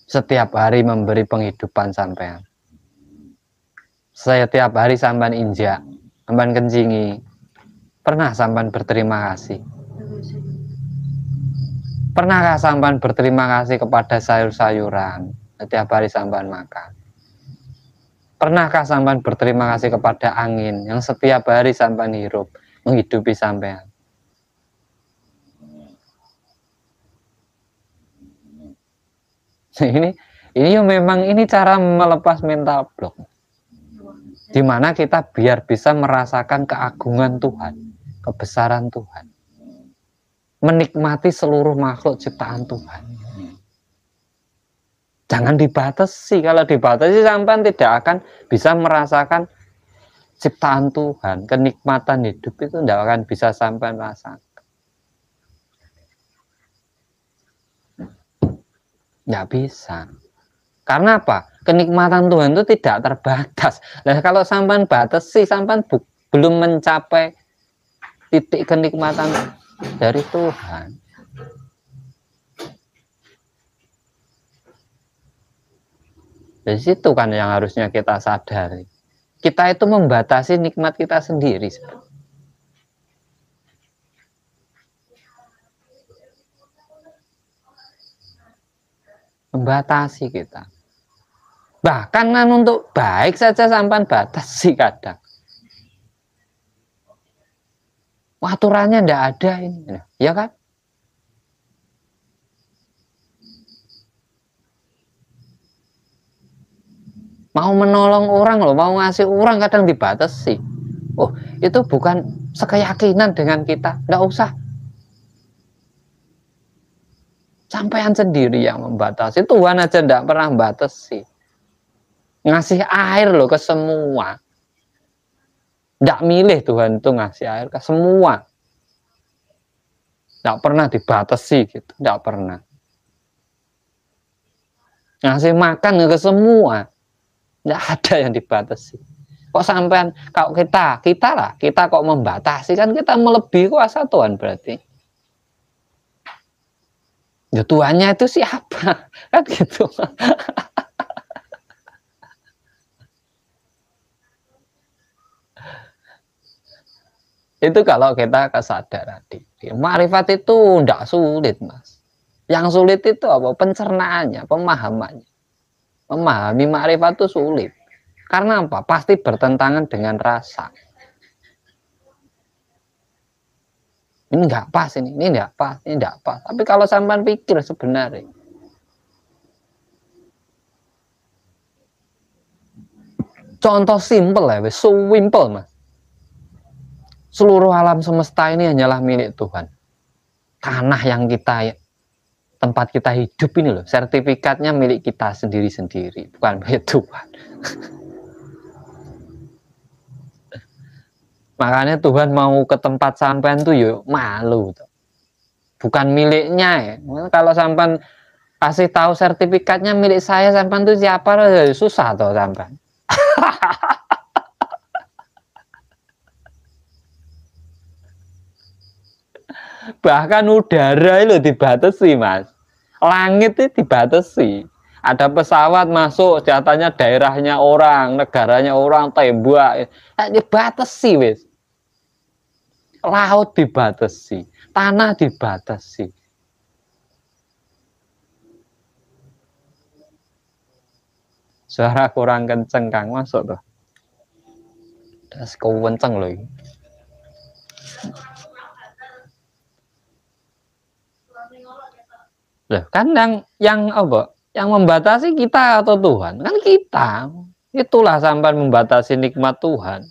setiap hari memberi penghidupan sampean? Setiap hari sampean injak, sampean kencingi, pernah sampean berterima kasih? Pernahkah sampean berterima kasih kepada sayur-sayuran setiap hari sampean makan? Pernahkah sampean berterima kasih kepada angin yang setiap hari sampean hirup, menghidupi sampean? Ini memang ini cara melepas mental block. Dimana kita biar bisa merasakan keagungan Tuhan, kebesaran Tuhan, menikmati seluruh makhluk ciptaan Tuhan. Jangan dibatasi. Kalau dibatasi sampean tidak akan bisa merasakan ciptaan Tuhan, kenikmatan hidup itu tidak akan bisa sampai rasakan. Tidak bisa. Karena apa? Kenikmatan Tuhan itu tidak terbatas. Nah, kalau sampean batasi, sampean belum mencapai titik kenikmatan dari Tuhan. Dari situ kan yang harusnya kita sadari. Kita itu membatasi nikmat kita sendiri. Membatasi kita. Bahkan kan untuk baik saja sampai batasi kadang. Aturannya ndak ada ini, ya kan? Mau menolong orang loh, mau ngasih orang kadang dibatasi. Oh, itu bukan sekeyakinan dengan kita, ndak usah. Sampean sendiri yang membatasi. Tuhan aja ndak pernah batasi. Ngasih air loh ke semua. Ndak milih Tuhan itu ngasih air ke semua. Ndak pernah dibatasi gitu, ndak pernah. Ngasih makan ke semua. Nggak ada yang dibatasi. Kok sampean, kalau kita kok membatasi, kan kita melebihi kuasa Tuhan berarti. Ya Tuhannya itu siapa? Kan gitu. Itu kalau kita kesadaran diri. Ma'rifat itu tidak sulit, Mas. Yang sulit itu apa? Pencernaannya, pemahamannya. Memahami ma'rifat itu sulit. Karena apa? Pasti bertentangan dengan rasa. Ini nggak pas ini nggak pas, ini nggak pas. Tapi kalau sampean pikir sebenarnya, contoh simpel ya, simple Mas. Seluruh alam semesta ini hanyalah milik Tuhan. Tanah yang kita, tempat kita hidup ini loh, sertifikatnya milik kita sendiri-sendiri, bukan milik Tuhan. Makanya Tuhan mau ke tempat sampean tuh yuk malu tuh. Bukan miliknya ya. Kalau sampean kasih tahu sertifikatnya milik saya, sampean tuh siapa, susah tuh sampean. Bahkan udara itu dibatasi, Mas. Langit itu dibatasi. Ada pesawat masuk, jatahnya daerahnya orang, negaranya orang, tembak. Dibatasi, wis. Laut dibatasi, tanah dibatasi. Suara kurang kenceng, Kang, masuk tuh. Das kenceng loh. Loh, kan yang apa? Yang membatasi kita atau Tuhan? Kan kita. Itulah sampai membatasi nikmat Tuhan.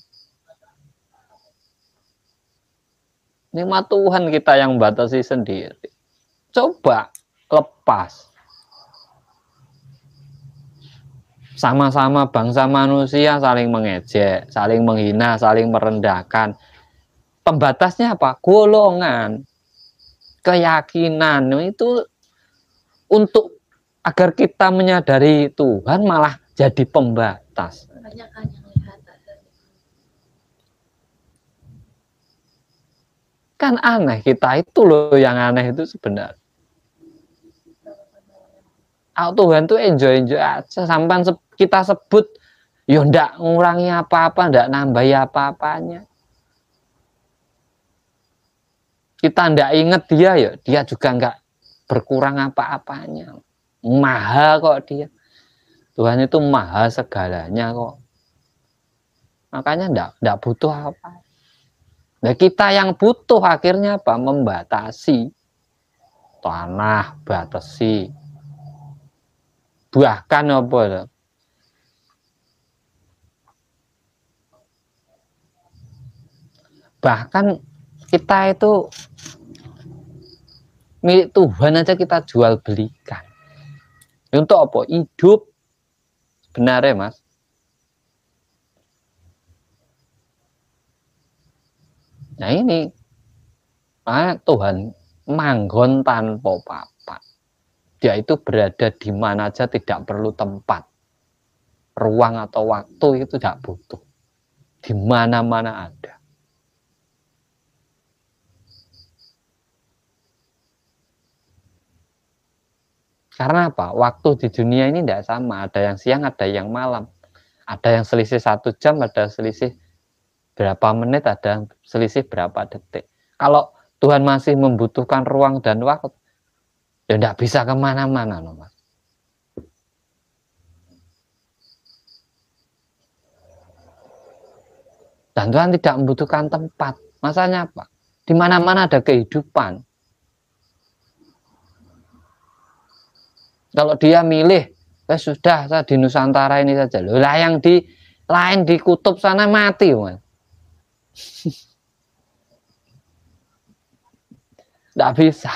Nikmat Tuhan kita yang membatasi sendiri. Coba lepas. Sama-sama bangsa manusia saling mengejek, saling menghina, saling merendahkan. Pembatasnya apa? Golongan, keyakinan. Itu untuk agar kita menyadari Tuhan malah jadi pembatas. Kan aneh, kita itu loh yang aneh itu sebenarnya. Tuhan tuh enjoy aja, sampai kita sebut ya ndak ngurangi apa-apa, ndak nambahi apa-apanya. Kita ndak inget dia ya, dia juga nggak berkurang apa-apanya. Maha kok dia. Tuhan itu maha segalanya kok. Makanya ndak butuh apa. Nah, kita yang butuh akhirnya apa? Membatasi. Tanah batasi. Bahkan apa? Bahkan kita itu milik Tuhan aja kita jual belikan. Untuk apa? Hidup. Benar ya, Mas? Nah ini Tuhan manggon tanpa papan. Dia itu berada di mana aja, tidak perlu tempat, ruang atau waktu, itu tidak butuh. Di mana-mana ada. Karena apa? Waktu di dunia ini tidak sama. Ada yang siang, ada yang malam. Ada yang selisih 1 jam, ada selisih berapa menit, ada selisih berapa detik. Kalau Tuhan masih membutuhkan ruang dan waktu, ya tidak bisa kemana-mana, Mas. Dan Tuhan tidak membutuhkan tempat. Masanya apa? Di mana-mana ada kehidupan. Kalau dia milih, sudah saya di Nusantara ini saja. Loh, lah yang di lain di kutub sana mati, Mas. Tidak bisa.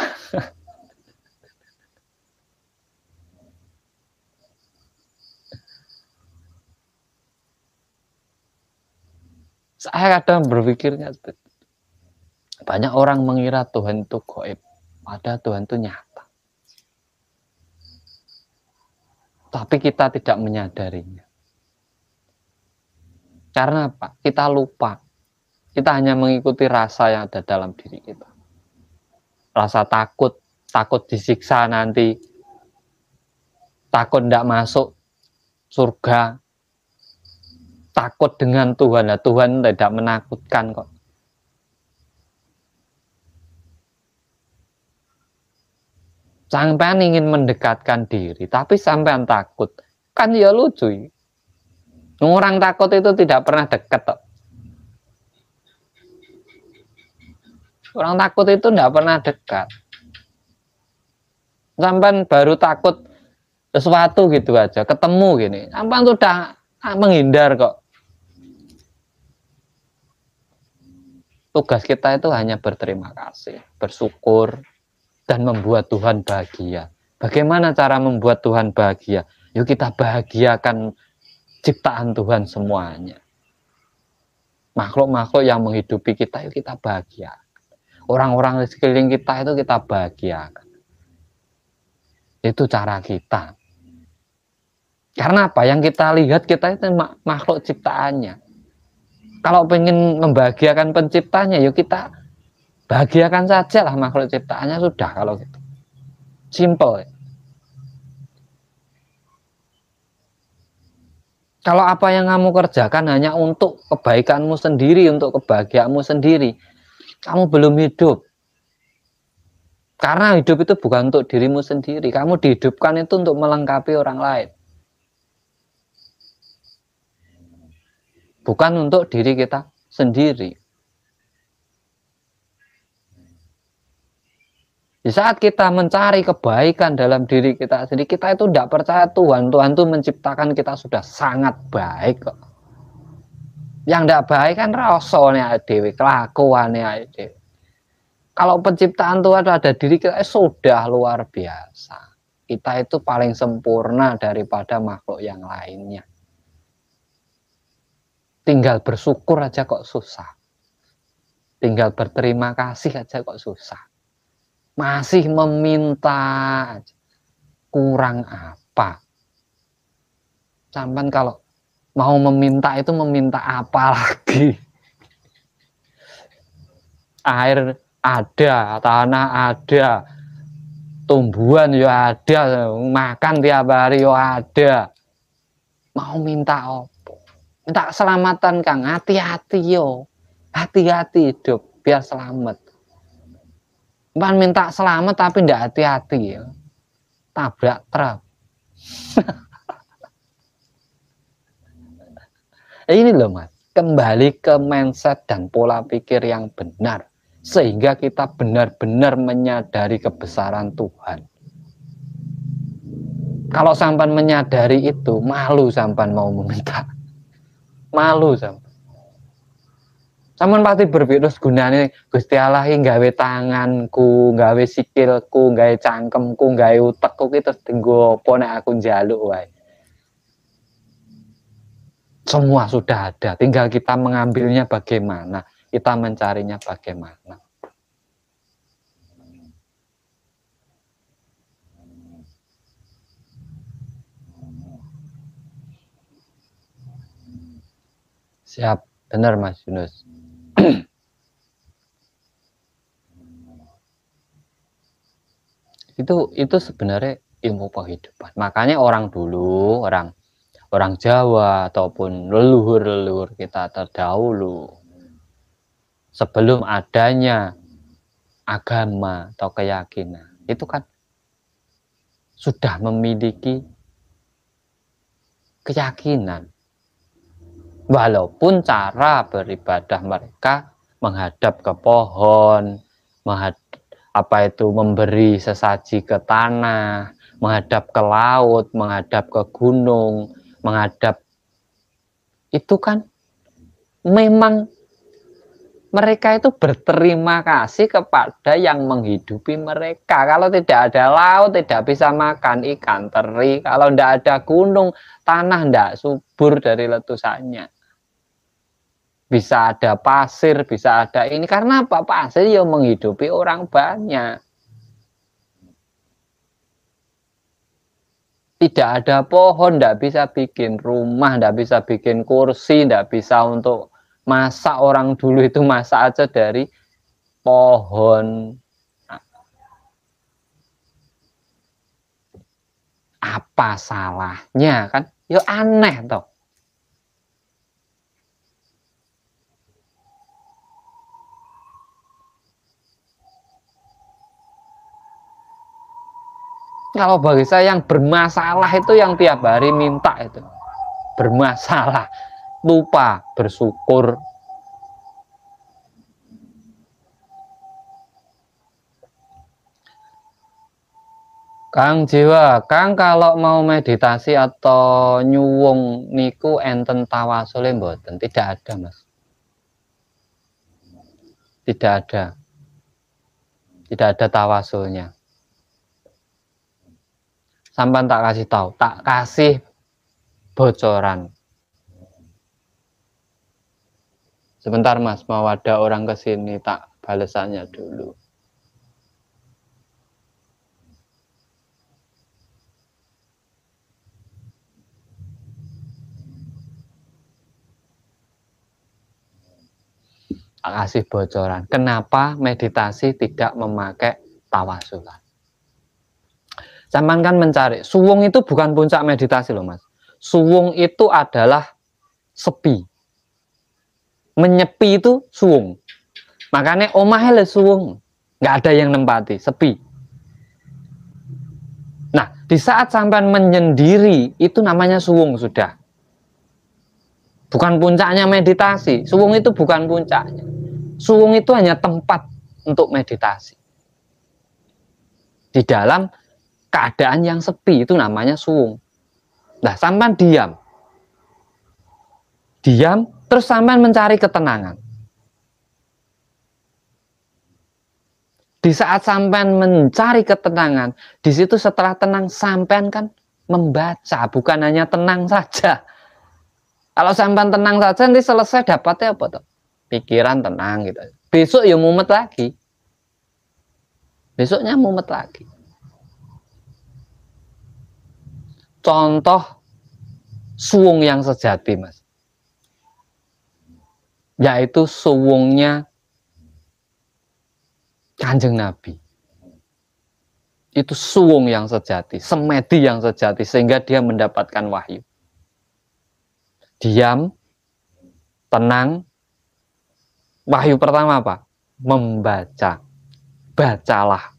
Saya kadang berpikirnya, banyak orang mengira Tuhan itu gaib, padahal Tuhan itu nyata. Tapi kita tidak menyadarinya. Karena apa? Kita lupa. Kita hanya mengikuti rasa yang ada dalam diri kita. Rasa takut, takut disiksa nanti, takut tidak masuk surga, takut dengan Tuhan. Nah, Tuhan tidak menakutkan kok. Sampean ingin mendekatkan diri, tapi sampean takut. Kan ya lucu. Orang takut itu tidak pernah dekat kok. Orang takut itu tidak pernah dekat. Sampean baru takut sesuatu gitu aja, ketemu gini. Sampean sudah menghindar kok. Tugas kita itu hanya berterima kasih, bersyukur, dan membuat Tuhan bahagia. Bagaimana cara membuat Tuhan bahagia? Yuk kita bahagiakan ciptaan Tuhan semuanya. Makhluk-makhluk yang menghidupi kita, yuk kita bahagia. Orang-orang di sekeliling kita itu kita bahagiakan. Itu cara kita. Karena apa? Yang kita lihat kita itu makhluk ciptaannya. Kalau pengen membahagiakan penciptanya, yuk kita bahagiakan saja lah makhluk ciptaannya, sudah kalau gitu. Simple. Kalau apa yang kamu kerjakan hanya untuk kebaikanmu sendiri, untuk kebahagiaanmu sendiri, kamu belum hidup. Karena hidup itu bukan untuk dirimu sendiri. Kamu dihidupkan itu untuk melengkapi orang lain. Bukan untuk diri kita sendiri. Di saat kita mencari kebaikan dalam diri kita sendiri, kita itu tidak percaya Tuhan. Tuhan itu menciptakan kita sudah sangat baik kok. Yang tidak baik kan rasanya dewi, kelakuannya dewi. Kalau penciptaan Tuhan ada diri kita, sudah luar biasa. Kita itu paling sempurna daripada makhluk yang lainnya. Tinggal bersyukur aja kok susah. Tinggal berterima kasih aja kok susah. Masih meminta, kurang apa? Sampai kalau mau meminta itu meminta apa lagi? Air ada, tanah ada, tumbuhan ya ada, makan tiap hari ya ada. Mau minta apa? Minta keselamatan Kang, hati-hati yo, hati-hati hidup biar selamat. Bukan minta selamat tapi tidak hati-hati ya. Tabrak truk. Ini loh Mas, kembali ke mindset dan pola pikir yang benar. Sehingga kita benar-benar menyadari kebesaran Tuhan. Kalau sampan menyadari itu, malu sampan mau meminta. Malu sampan. Sampeyan pasti berpikir gunane Gusti Allah iki gawe tanganku, gawe sikilku, gawe cangkemku, gawe utekku ki terus dienggo apa nek aku njaluk wae. Semua sudah ada, tinggal kita mengambilnya bagaimana, kita mencarinya bagaimana. Siap, benar Mas Yunus. itu sebenarnya ilmu kehidupan. Makanya orang dulu, orang Jawa ataupun leluhur kita terdahulu, sebelum adanya agama atau keyakinan, itu kan sudah memiliki keyakinan. Walaupun cara beribadah mereka menghadap ke pohon, memberi sesaji ke tanah, menghadap ke laut, menghadap ke gunung, menghadap, itu kan memang mereka itu berterima kasih kepada yang menghidupi mereka. Kalau tidak ada laut, tidak bisa makan ikan teri. Kalau tidak ada gunung, tanah tidak subur dari letusannya. Bisa ada pasir, bisa ada ini. Karena apa? Pasir yang menghidupi orang banyak. Tidak ada pohon, tidak bisa bikin rumah, tidak bisa bikin kursi, tidak bisa untuk masak. Orang dulu itu masak aja dari pohon. Apa salahnya kan? Ya aneh toh. Kalau bagi saya yang bermasalah itu yang tiap hari minta itu. Bermasalah, lupa bersyukur. Kang Jiwa, Kang kalau mau meditasi atau nyuwung niku enten tawasule mboten? Tidak ada, Mas. Tidak ada. Tidak ada tawasulnya. Sampai tak kasih tahu, tak kasih bocoran. Sebentar Mas, mau ada orang ke sini, tak balesannya dulu. Tak kasih bocoran. Kenapa meditasi tidak memakai tawasulan? Sampean kan mencari, suwung itu bukan puncak meditasi loh Mas. Suwung itu adalah sepi. Menyepi itu suwung. Makanya omahnya suwung. Nggak ada yang nempati, sepi. Nah, di saat sampean menyendiri, itu namanya suwung sudah. Bukan puncaknya meditasi. Suwung itu bukan puncaknya. Suwung itu hanya tempat untuk meditasi. Di dalam keadaan yang sepi itu namanya suwung. Nah, sampean diam. Diam, terus sampean mencari ketenangan. Di saat sampean mencari ketenangan, di situ setelah tenang sampean kan membaca, bukan hanya tenang saja. Kalau sampean tenang saja nanti selesai dapatnya apa tuh? Pikiran tenang gitu. Besok ya mumet lagi. Besoknya mumet lagi. Contoh suwung yang sejati, Mas. Yaitu suwungnya Kanjeng Nabi. Itu suwung yang sejati, semedi yang sejati, sehingga dia mendapatkan wahyu. Diam, tenang. Wahyu pertama apa? Membaca. Bacalah.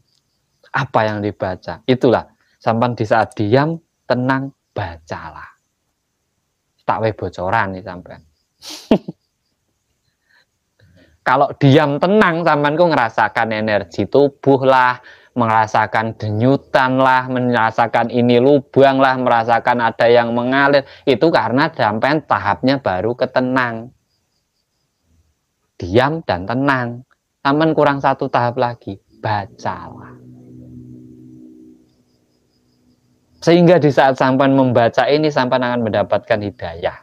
Apa yang dibaca? Itulah. Sampai di saat diam, tenang, bacalah. Tak we bocoran nih sampean. Kalau diam tenang, sampean ku ngerasakan energi tubuh lah, merasakan denyutan lah, merasakan ini lubang lah, merasakan ada yang mengalir. Itu karena sampean tahapnya baru ketenang. Diam dan tenang. Sampean kurang satu tahap lagi, bacalah. Sehingga di saat sampean membaca ini, sampean akan mendapatkan hidayah.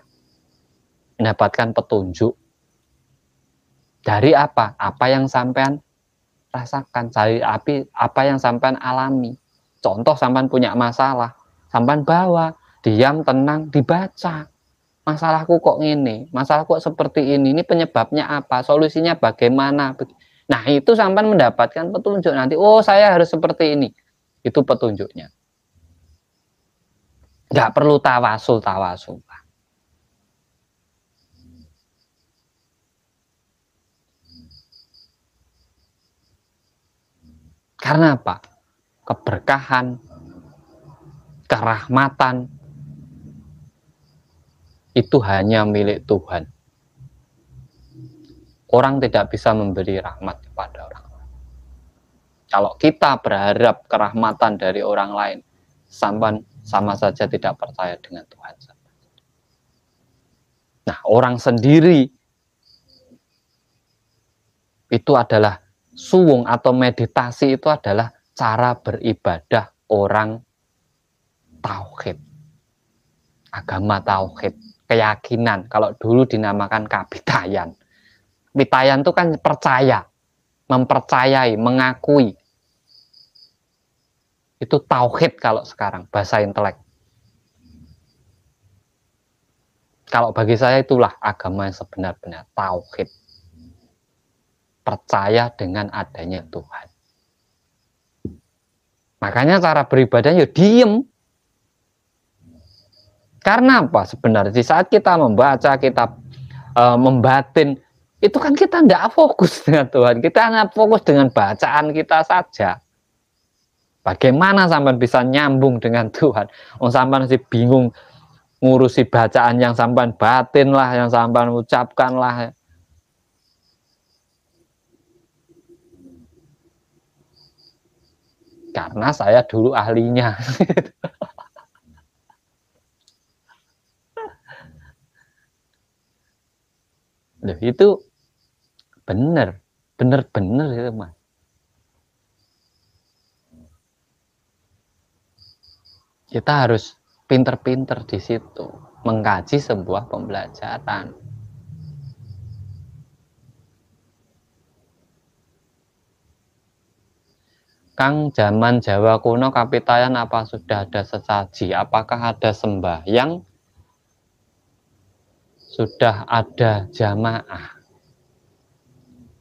Mendapatkan petunjuk. Dari apa? Apa yang sampean rasakan. Dari apa yang sampean alami. Contoh sampean punya masalah. Sampean bawa. Diam, tenang, dibaca. Masalahku kok gini? Masalahku kok seperti ini? Ini penyebabnya apa? Solusinya bagaimana? Nah itu sampean mendapatkan petunjuk. Nanti, oh saya harus seperti ini. Itu petunjuknya. Nggak perlu tawasul. Karena apa? Keberkahan, kerahmatan, itu hanya milik Tuhan. Orang tidak bisa memberi rahmat kepada orang lain. Kalau kita berharap kerahmatan dari orang lain, sama saja tidak percaya dengan Tuhan. Nah, orang sendiri itu adalah suwung atau meditasi, itu adalah cara beribadah orang tauhid. Agama tauhid, keyakinan. Kalau dulu dinamakan kapitayan. Kapitayan itu kan percaya, mempercayai, mengakui. Itu tauhid kalau sekarang, bahasa intelek. Kalau bagi saya itulah agama yang sebenar-benar, tauhid. Percaya dengan adanya Tuhan. Makanya cara beribadah ya diem. Karena apa? Sebenarnya di saat kita membaca, kita membatin, itu kan kita tidak fokus dengan Tuhan. Kita hanya fokus dengan bacaan kita saja. Bagaimana sampai bisa nyambung dengan Tuhan? Sampai masih bingung ngurusi bacaan yang sampai batin lah, yang sampai ucapkan lah. Karena saya dulu ahlinya. Loh, itu benar itu Mas. Kita harus pinter-pinter di situ mengkaji sebuah pembelajaran. Kang, zaman Jawa kuno kapitayan apa sudah ada sesaji? Apakah ada sembahyang? Sudah ada jamaah?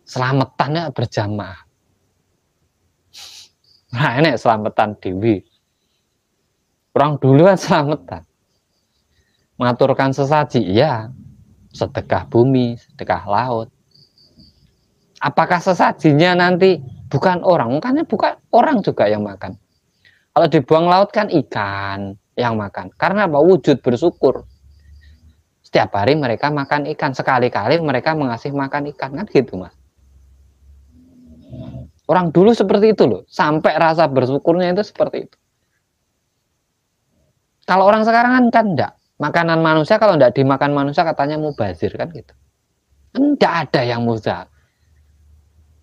Selametannya berjamaah. Nah, ini selamatan dewi. Orang dulu kan selamatan. Mengaturkan sesaji, ya. Sedekah bumi, sedekah laut. Apakah sesajinya nanti bukan orang? Makanya bukan orang juga yang makan. Kalau dibuang laut kan ikan yang makan. Karena apa? Wujud bersyukur. Setiap hari mereka makan ikan. Sekali-kali mereka mengasih makan ikan. Kan gitu, Mas. Orang dulu seperti itu loh. Sampai rasa bersyukurnya itu seperti itu. Kalau orang sekarang kan enggak. Makanan manusia kalau enggak dimakan manusia katanya mubazir kan gitu. Enggak ada yang mubazir.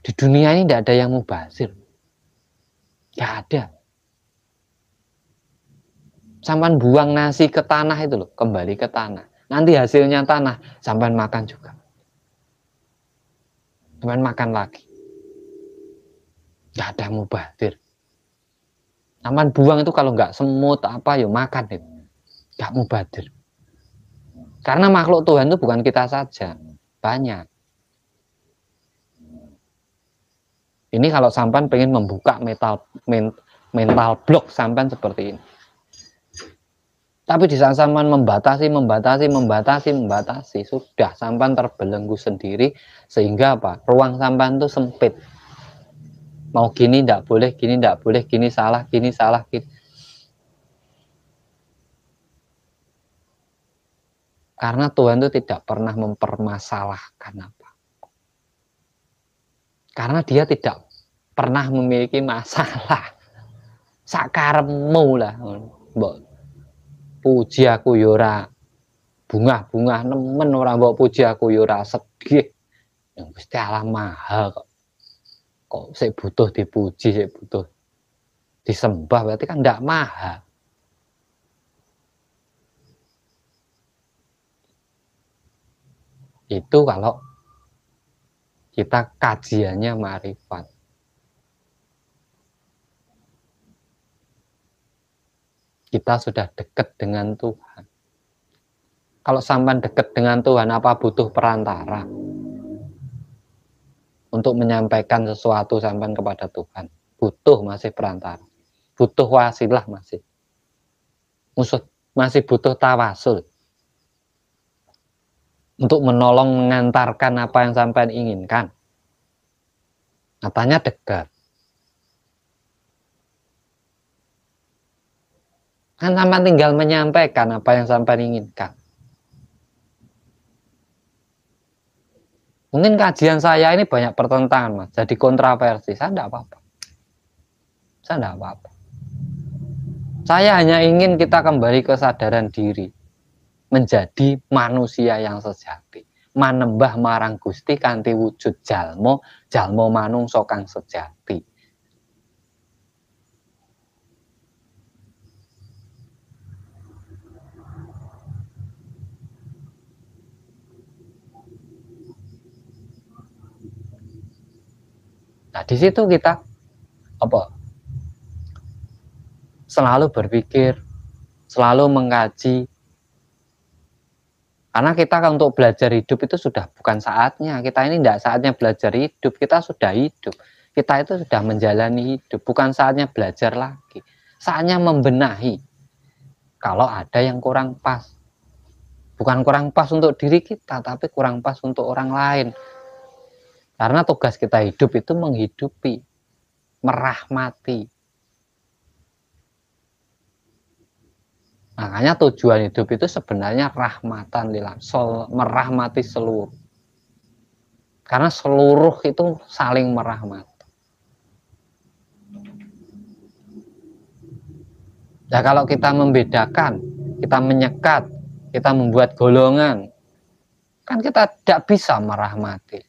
Di dunia ini enggak ada yang mubazir. Enggak ada. Sampai buang nasi ke tanah itu loh, kembali ke tanah. Nanti hasilnya tanah, sampai makan juga. Sampai makan lagi. Enggak ada yang mubazir. Sampai buang itu kalau enggak semut apa ya makan itu. Enggak mubazir. Karena makhluk Tuhan itu bukan kita saja, banyak. Ini kalau sampan pengen membuka mental block sampan seperti ini. Tapi di saat sampan membatasi, sudah sampan terbelenggu sendiri sehingga apa? Ruang sampan itu sempit. Mau gini tidak boleh, gini tidak boleh, gini salah, gini. Karena Tuhan itu tidak pernah mempermasalahkan apa. Karena dia tidak pernah memiliki masalah. Sakaremu lah. Mbok puji aku yora bunga-bunga nemen orang mbok puji aku yora sedih. Yang mesti Allah maha kok. Kok saya butuh dipuji, saya butuh disembah, berarti kan tidak maha. Itu kalau kita kajiannya ma'rifat. Kita sudah dekat dengan Tuhan. Kalau sampai dekat dengan Tuhan, apa butuh perantara untuk menyampaikan sesuatu sampai kepada Tuhan? Butuh masih perantara. Butuh wasilah masih. Masih butuh tawasul. Untuk menolong mengantarkan apa yang sampai inginkan. Katanya dekat. Kan sampai tinggal menyampaikan apa yang sampai inginkan. Mungkin kajian saya ini banyak pertentangan, Mas. Jadi kontroversi. Saya tidak apa-apa. Saya hanya ingin kita kembali ke kesadaran diri. Menjadi manusia yang sejati. Manembah marang Gusti kanthi wujud jalmo manungsa kang sejati. Nah, di situ kita selalu berpikir, selalu mengkaji Karena kita kan untuk belajar hidup itu sudah bukan saatnya. Kita ini tidak saatnya belajar hidup, kita sudah hidup. Kita itu sudah menjalani hidup, bukan saatnya belajar lagi. Saatnya membenahi. Kalau ada yang kurang pas. Bukan kurang pas untuk diri kita, tapi kurang pas untuk orang lain. Karena tugas kita hidup itu menghidupi, merahmati. Makanya tujuan hidup itu sebenarnya rahmatan lil alamin, merahmati seluruh. Karena seluruh itu saling merahmati. Nah, kalau kita membedakan, kita menyekat, kita membuat golongan, kan kita tidak bisa merahmati.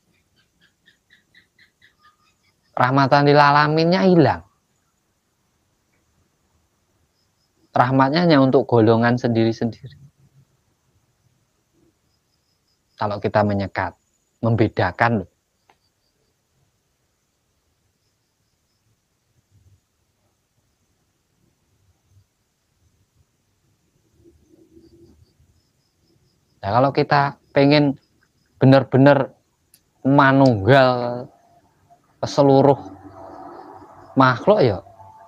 Rahmatan lil alaminnya hilang. Rahmatnya hanya untuk golongan sendiri-sendiri. Kalau kita menyekat, membedakan. Nah, kalau kita pengen benar-benar manunggal ke seluruh makhluk, ya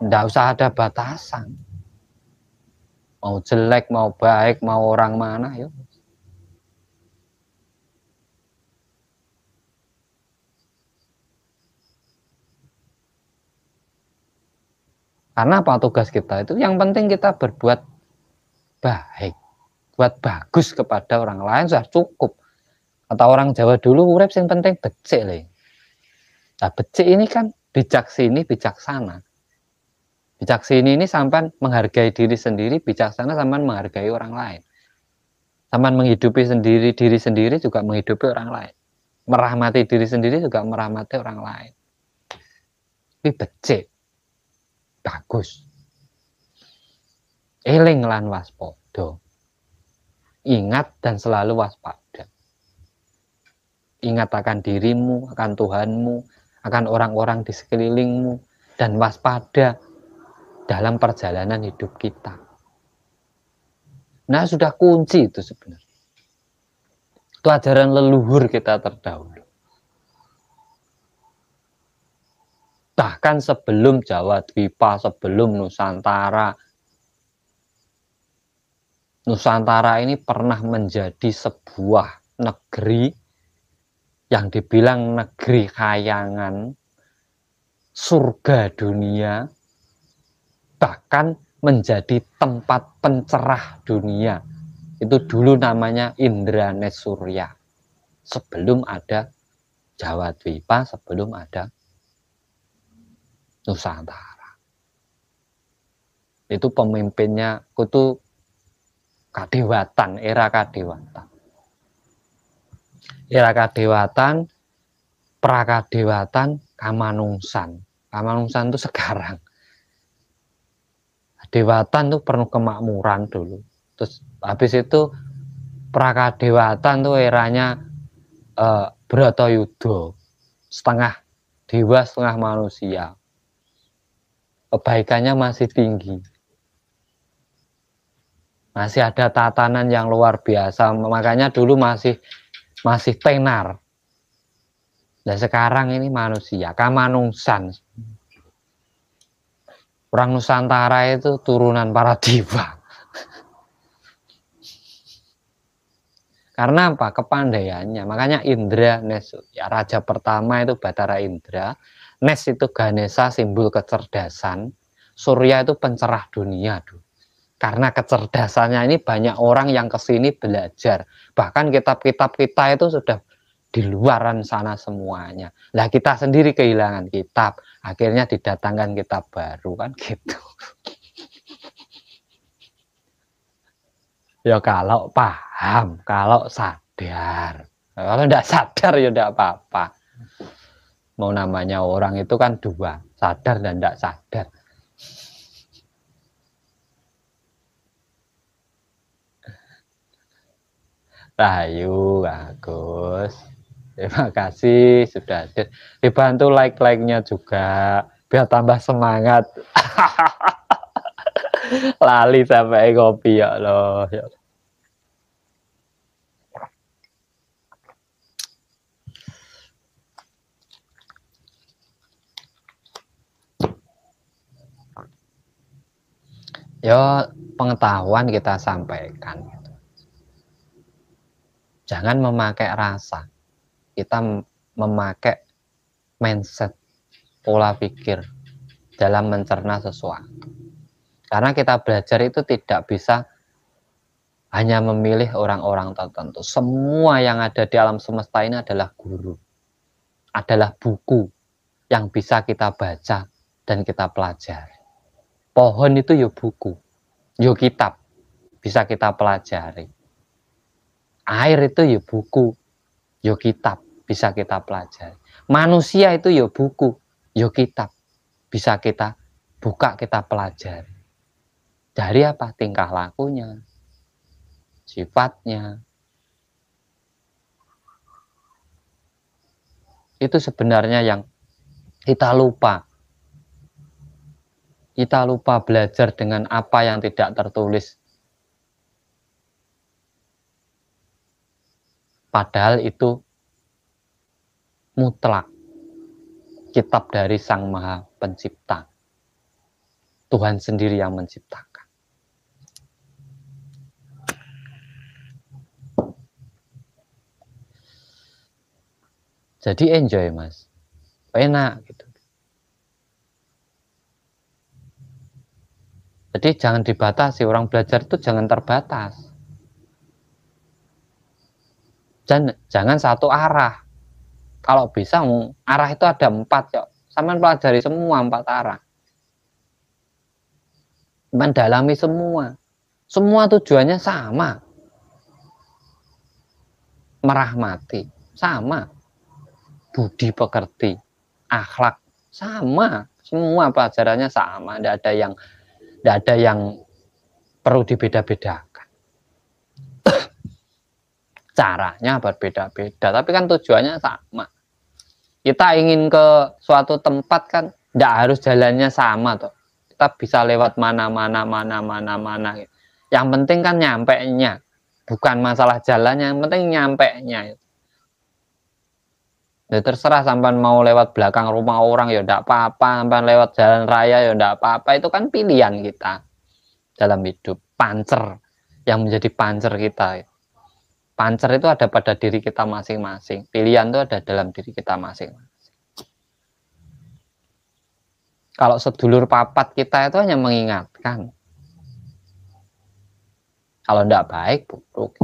tidak usah ada batasan. Mau jelek, mau baik, mau orang mana, ya. Karena apa tugas kita itu? Yang penting kita berbuat baik, buat bagus kepada orang lain sudah cukup. Kata orang Jawa dulu, urip sing penting becik le. Nah, becik ini kan bijak sini, bijaksana. Bijak sini ini sampai menghargai diri sendiri, bijaksana sampai menghargai orang lain. Sampai menghidupi sendiri, diri sendiri juga menghidupi orang lain. Merahmati diri sendiri juga merahmati orang lain. Tapi becik, bagus. Eling lan waspada. Ingat dan selalu waspada. Ingat akan dirimu, akan Tuhanmu, akan orang-orang di sekelilingmu, dan waspada dalam perjalanan hidup kita. Nah, sudah kunci itu sebenarnya. Itu ajaran leluhur kita terdahulu. Bahkan sebelum Jawa Dwipa, sebelum Nusantara. Nusantara ini pernah menjadi sebuah negeri yang dibilang negeri khayangan, surga dunia, bahkan menjadi tempat pencerah dunia. Itu dulu namanya Indranet Surya. Sebelum ada Jawa Dwipa, sebelum ada Nusantara. Itu pemimpinnya, itu kadewatan, era kadewatan. Era kadewatan, prakadewatan, kamanungsan. Kamanungsan itu sekarang. Dewatan tuh penuh kemakmuran dulu. Terus habis itu prakadewatan tuh eranya Bratayuda, setengah dewa setengah manusia. Kebaikannya masih tinggi. Masih ada tatanan yang luar biasa. Makanya dulu masih tenar. Dan sekarang ini manusia, kamanungsan. Orang Nusantara itu turunan para dewa. Karena apa? Kepandaiannya. Makanya Indra, Nes, ya, raja pertama itu Batara Indra. Nes itu Ganesha, simbol kecerdasan. Surya itu pencerah dunia. Karena kecerdasannya ini banyak orang yang kesini belajar. Bahkan kitab-kitab kita itu sudah di luaran sana semuanya. Lah kita sendiri kehilangan kitab. Akhirnya didatangkan kitab baru, kan gitu. Ya kalau paham, kalau sadar. Kalau tidak sadar ya tidak apa-apa. Mau namanya orang itu kan dua, sadar dan tidak sadar. Rahayu, bagus. Terima kasih sudah hadir. Dibantu like-like-nya juga biar tambah semangat. Lali sampai kopi ya Allah. Ya pengetahuan kita sampaikan. Jangan memakai rasa, kita memakai mindset, pola pikir dalam mencerna sesuatu. Karena kita belajar itu tidak bisa hanya memilih orang-orang tertentu. Semua yang ada di alam semesta ini adalah guru, adalah buku yang bisa kita baca dan kita pelajari. Pohon itu ya buku, ya kitab, bisa kita pelajari. Air itu ya buku, ya kitab, bisa kita pelajari. Manusia itu ya buku, ya kitab, bisa kita buka, kita pelajari. Dari apa? Tingkah lakunya, sifatnya. Itu sebenarnya yang kita lupa. Kita lupa belajar dengan apa yang tidak tertulis. Padahal itu mutlak. Kitab dari Sang Maha Pencipta. Tuhan sendiri yang menciptakan. Jadi enjoy, Mas. Enak gitu. Jadi jangan dibatasi, orang belajar itu jangan terbatas. Jangan satu arah. Kalau bisa, arah itu ada 4 kok. Sampai pelajari semua 4 arah. Mendalami semua. Semua tujuannya sama. Merahmati, sama. Budi pekerti, akhlak, sama. Semua pelajarannya sama. Tidak ada yang perlu dibeda-bedakan. Caranya berbeda-beda, tapi kan tujuannya sama. Kita ingin ke suatu tempat kan tidak harus jalannya sama toh. Kita bisa lewat mana. Yang penting kan nyampe-nya. Bukan masalah jalannya, yang penting nyampe-nya. Ya terserah sampai mau lewat belakang rumah orang ya tidak apa-apa, sampai lewat jalan raya ya tidak apa-apa. Itu kan pilihan kita dalam hidup. Pancer yang menjadi pancer kita. Pancer itu ada pada diri kita masing-masing. Pilihan itu ada dalam diri kita masing-masing. Kalau sedulur papat kita itu hanya mengingatkan. Kalau tidak baik, buruk.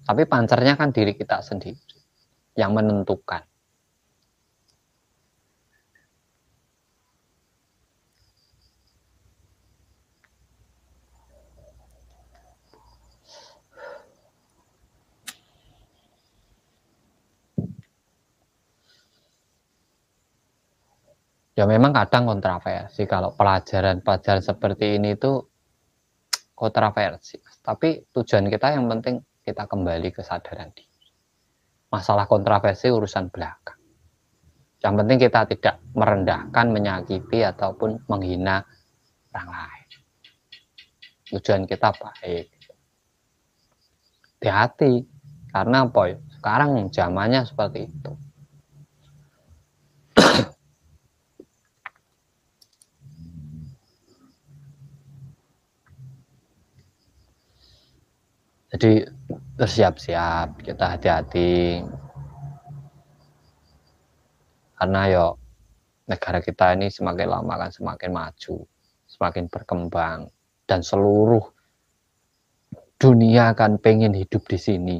Tapi pancernya kan diri kita sendiri yang menentukan. Ya memang kadang kontroversi kalau pelajaran-pelajaran seperti ini itu kontroversi. Tapi tujuan kita yang penting kita kembali kesadaran diri. Masalah kontroversi urusan belakang. Yang penting kita tidak merendahkan, menyakiti ataupun menghina orang lain. Tujuan kita baik. Hati-hati karena apa ya? Sekarang zamannya seperti itu. Jadi bersiap-siap, kita hati-hati. Karena ya negara kita ini semakin lama kan semakin maju, semakin berkembang, dan seluruh dunia kan pengen hidup di sini.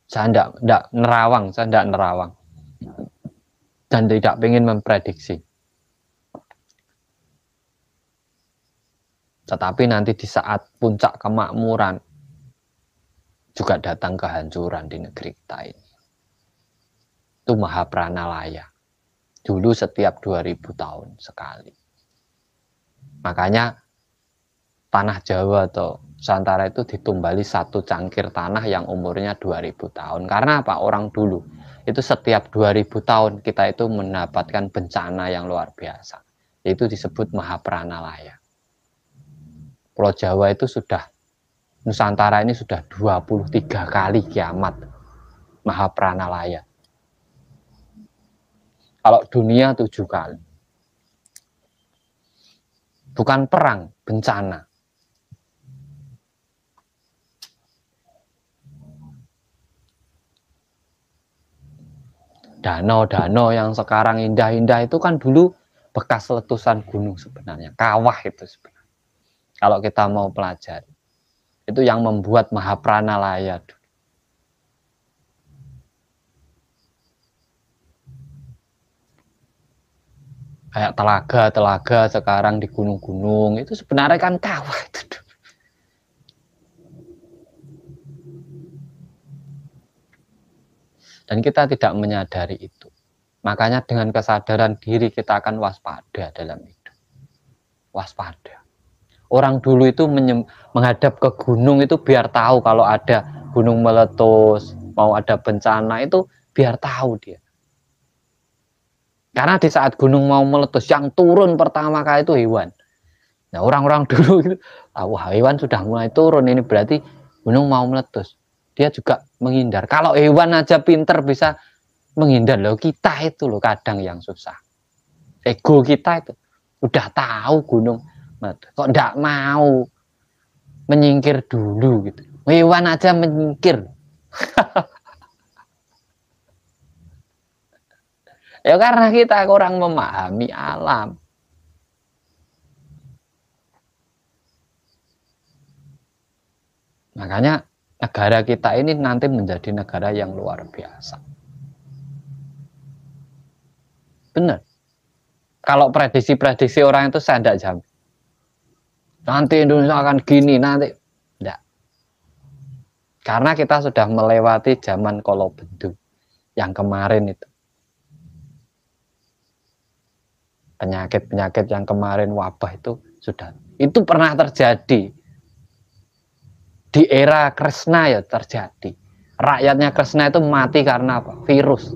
Saya tidak nerawang, dan tidak pengen memprediksi. Tetapi nanti di saat puncak kemakmuran juga datang kehancuran di negeri kita ini. Itu Maha Pranalaya. Dulu setiap 2000 tahun sekali. Makanya tanah Jawa atau Nusantara itu ditumbali satu cangkir tanah yang umurnya 2000 tahun. Karena apa? Orang dulu itu setiap 2000 tahun kita itu mendapatkan bencana yang luar biasa. Itu disebut Maha Pranalaya. Pulau Jawa itu sudah, Nusantara ini sudah 23 kali kiamat Maha Pranalaya. Kalau dunia 7 kali. bukan perang, bencana. Danau-danau yang sekarang indah-indah itu kan dulu bekas letusan gunung sebenarnya, kawah itu sebenarnya. Kalau kita mau pelajari, itu yang membuat Mahapranalaya. Kayak telaga-telaga sekarang di gunung-gunung itu sebenarnya kan kawah itu. Dan kita tidak menyadari itu. Makanya dengan kesadaran diri kita akan waspada dalam hidup. Waspada. Orang dulu itu menghadap ke gunung itu biar tahu kalau ada gunung meletus, mau ada bencana itu biar tahu dia. Karena di saat gunung mau meletus, yang turun pertama kali itu hewan. Nah, orang-orang dulu itu, wah hewan sudah mulai turun, ini berarti gunung mau meletus. Dia juga menghindar. Kalau hewan aja pinter bisa menghindar, loh kita itu loh kadang yang susah. Ego kita itu udah tahu gunung meletus, kok enggak mau menyingkir dulu gitu. Hewan aja menyingkir. Ya karena kita kurang memahami alam. Makanya negara kita ini nanti menjadi negara yang luar biasa. Benar. Kalau prediksi-prediksi orang itu saya tidak jamin. Nanti Indonesia akan gini, nanti. Tidak. Karena kita sudah melewati zaman Kolobendu yang kemarin itu. Penyakit-penyakit yang kemarin, wabah itu sudah. Itu pernah terjadi. Di era Kresna ya terjadi. Rakyatnya Kresna itu mati karena apa? Virus.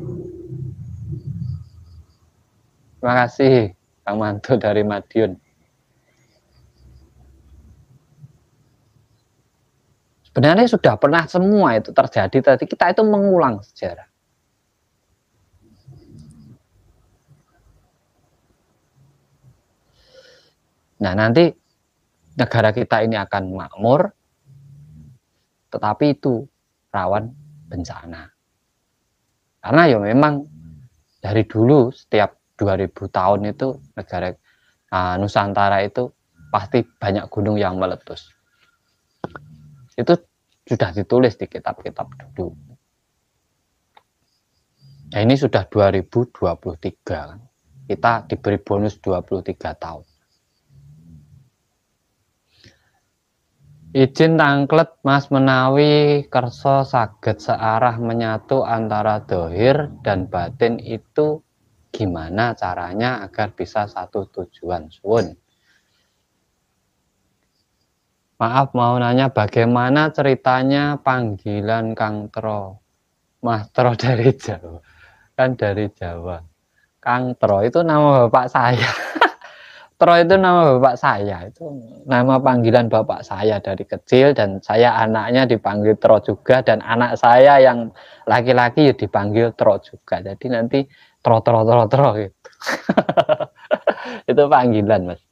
Terima kasih Kang Manto dari Madiun. Sebenarnya sudah pernah semua itu terjadi. Tadi kita itu mengulang sejarah. Nah nanti negara kita ini akan makmur, tetapi itu rawan bencana. Karena ya memang dari dulu setiap 2000 tahun itu negara Nusantara itu pasti banyak gunung yang meletus. Itu sudah ditulis di kitab-kitab dulu. Nah ini sudah 2023 kan. Kita diberi bonus 23 tahun. Izin tangklet Mas menawi kerso saged searah menyatu antara dohir dan batin itu gimana caranya agar bisa satu tujuan suwun. Maaf mau nanya bagaimana ceritanya panggilan Kang Tro. Mas Tro dari Jawa. Kan dari Jawa. Kang Tro itu nama bapak saya. Tro itu nama bapak saya, itu nama panggilan bapak saya dari kecil dan saya anaknya dipanggil Tro juga dan anak saya yang laki-laki ya dipanggil Tro juga. Jadi nanti Tro gitu. Itu panggilan, Mas.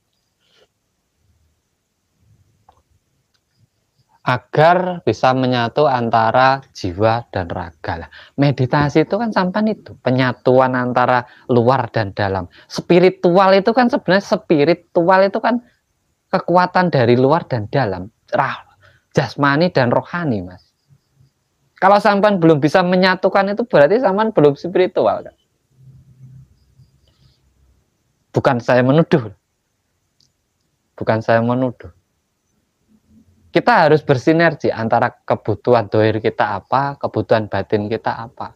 Agar bisa menyatu antara jiwa dan raga. Lah, meditasi itu kan sampan itu penyatuan antara luar dan dalam. Spiritual itu kan sebenarnya spiritual itu kan kekuatan dari luar dan dalam, jasmani dan rohani, Mas. Kalau sampan belum bisa menyatukan itu berarti sampan belum spiritual kan? Bukan saya menuduh. Bukan saya menuduh. Kita harus bersinergi antara kebutuhan dohir kita apa, kebutuhan batin kita apa.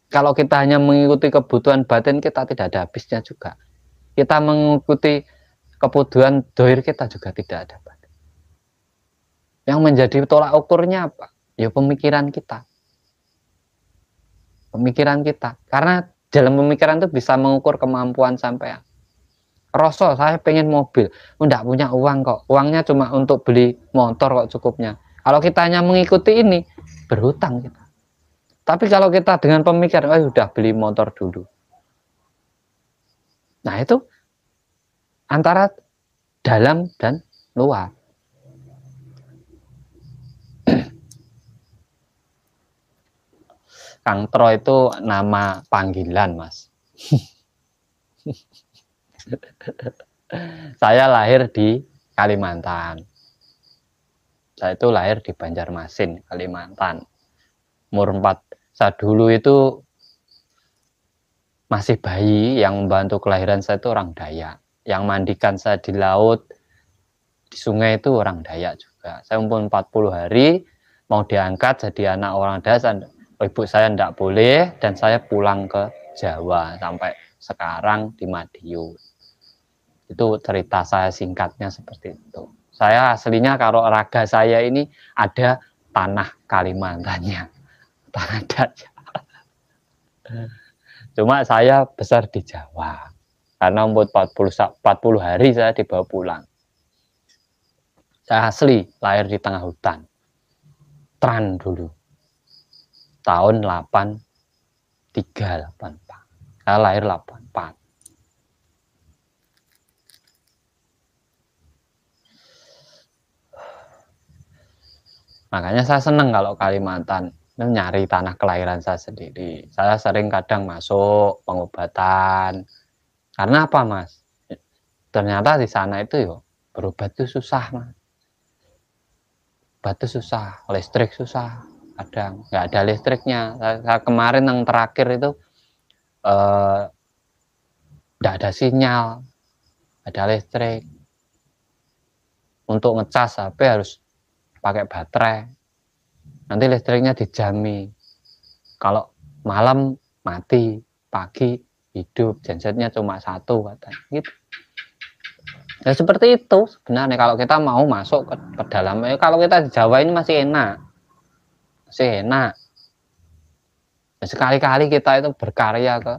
Kalau kita hanya mengikuti kebutuhan batin, kita tidak ada habisnya juga. Kita mengikuti kebutuhan dohir kita juga tidak ada batin. Yang menjadi tolak ukurnya apa? Ya pemikiran kita. Pemikiran kita. Karena dalam pemikiran itu bisa mengukur kemampuan sampean. Rasa saya pengen mobil, enggak punya uang kok, uangnya cuma untuk beli motor kok cukupnya. Kalau kita hanya mengikuti ini, berhutang kita. Tapi kalau kita dengan pemikiran, udah beli motor dulu. Nah itu antara dalam dan luar. Kang Tro itu nama panggilan, Mas. Saya lahir di Kalimantan. Saya itu lahir di Banjarmasin, Kalimantan. Umur 4, saya dulu itu masih bayi, yang membantu kelahiran saya itu orang Dayak. Yang mandikan saya di laut, di sungai itu orang Dayak juga. Saya umur 40 hari, mau diangkat jadi anak orang Dayak, ibu saya tidak boleh, dan saya pulang ke Jawa sampai sekarang di Madiun. Itu cerita saya singkatnya seperti itu. Saya aslinya kalau raga saya ini ada tanah Kalimantannya, tanah Dayak. Cuma saya besar di Jawa. Karena umur 40 hari saya dibawa pulang. Saya asli lahir di tengah hutan. Tran dulu. Tahun 83, 84. Saya lahir 84. Makanya saya senang kalau Kalimantan nyari tanah kelahiran saya sendiri. Saya sering kadang masuk pengobatan. Karena apa, Mas? Ternyata di sana itu yo berobat itu susah, Mas. Obat itu susah, listrik susah. Kadang nggak ada listriknya. Saya kemarin yang terakhir itu nggak ada sinyal, ada listrik. Untuk ngecas HP harus pakai baterai. Nanti listriknya dijami. Kalau malam mati, pagi hidup, gensetnya cuma satu katanya. Gitu. Ya seperti itu sebenarnya kalau kita mau masuk ke pedalaman. Kalau kita di Jawa ini masih enak, Ya, sekali-kali kita itu berkarya ke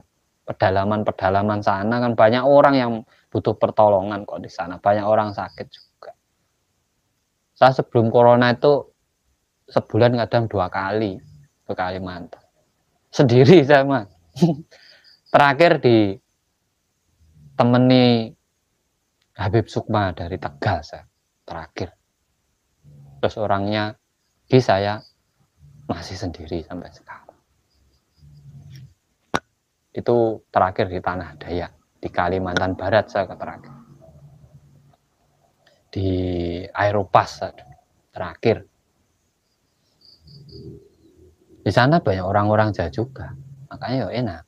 pedalaman-pedalaman sana, kan banyak orang yang butuh pertolongan kok di sana, banyak orang sakit juga. Saya sebelum corona itu sebulan kadang 2 kali ke Kalimantan sendiri saya, Mas. Terakhir di temeni Habib Sukma dari Tegal saya terakhir. Terus orangnya di saya masih sendiri sampai sekarang. Itu terakhir di Tanah Dayak, di Kalimantan Barat saya terakhir. Di Aeropas terakhir. Di sana banyak orang-orang Jawa juga, makanya ya enak.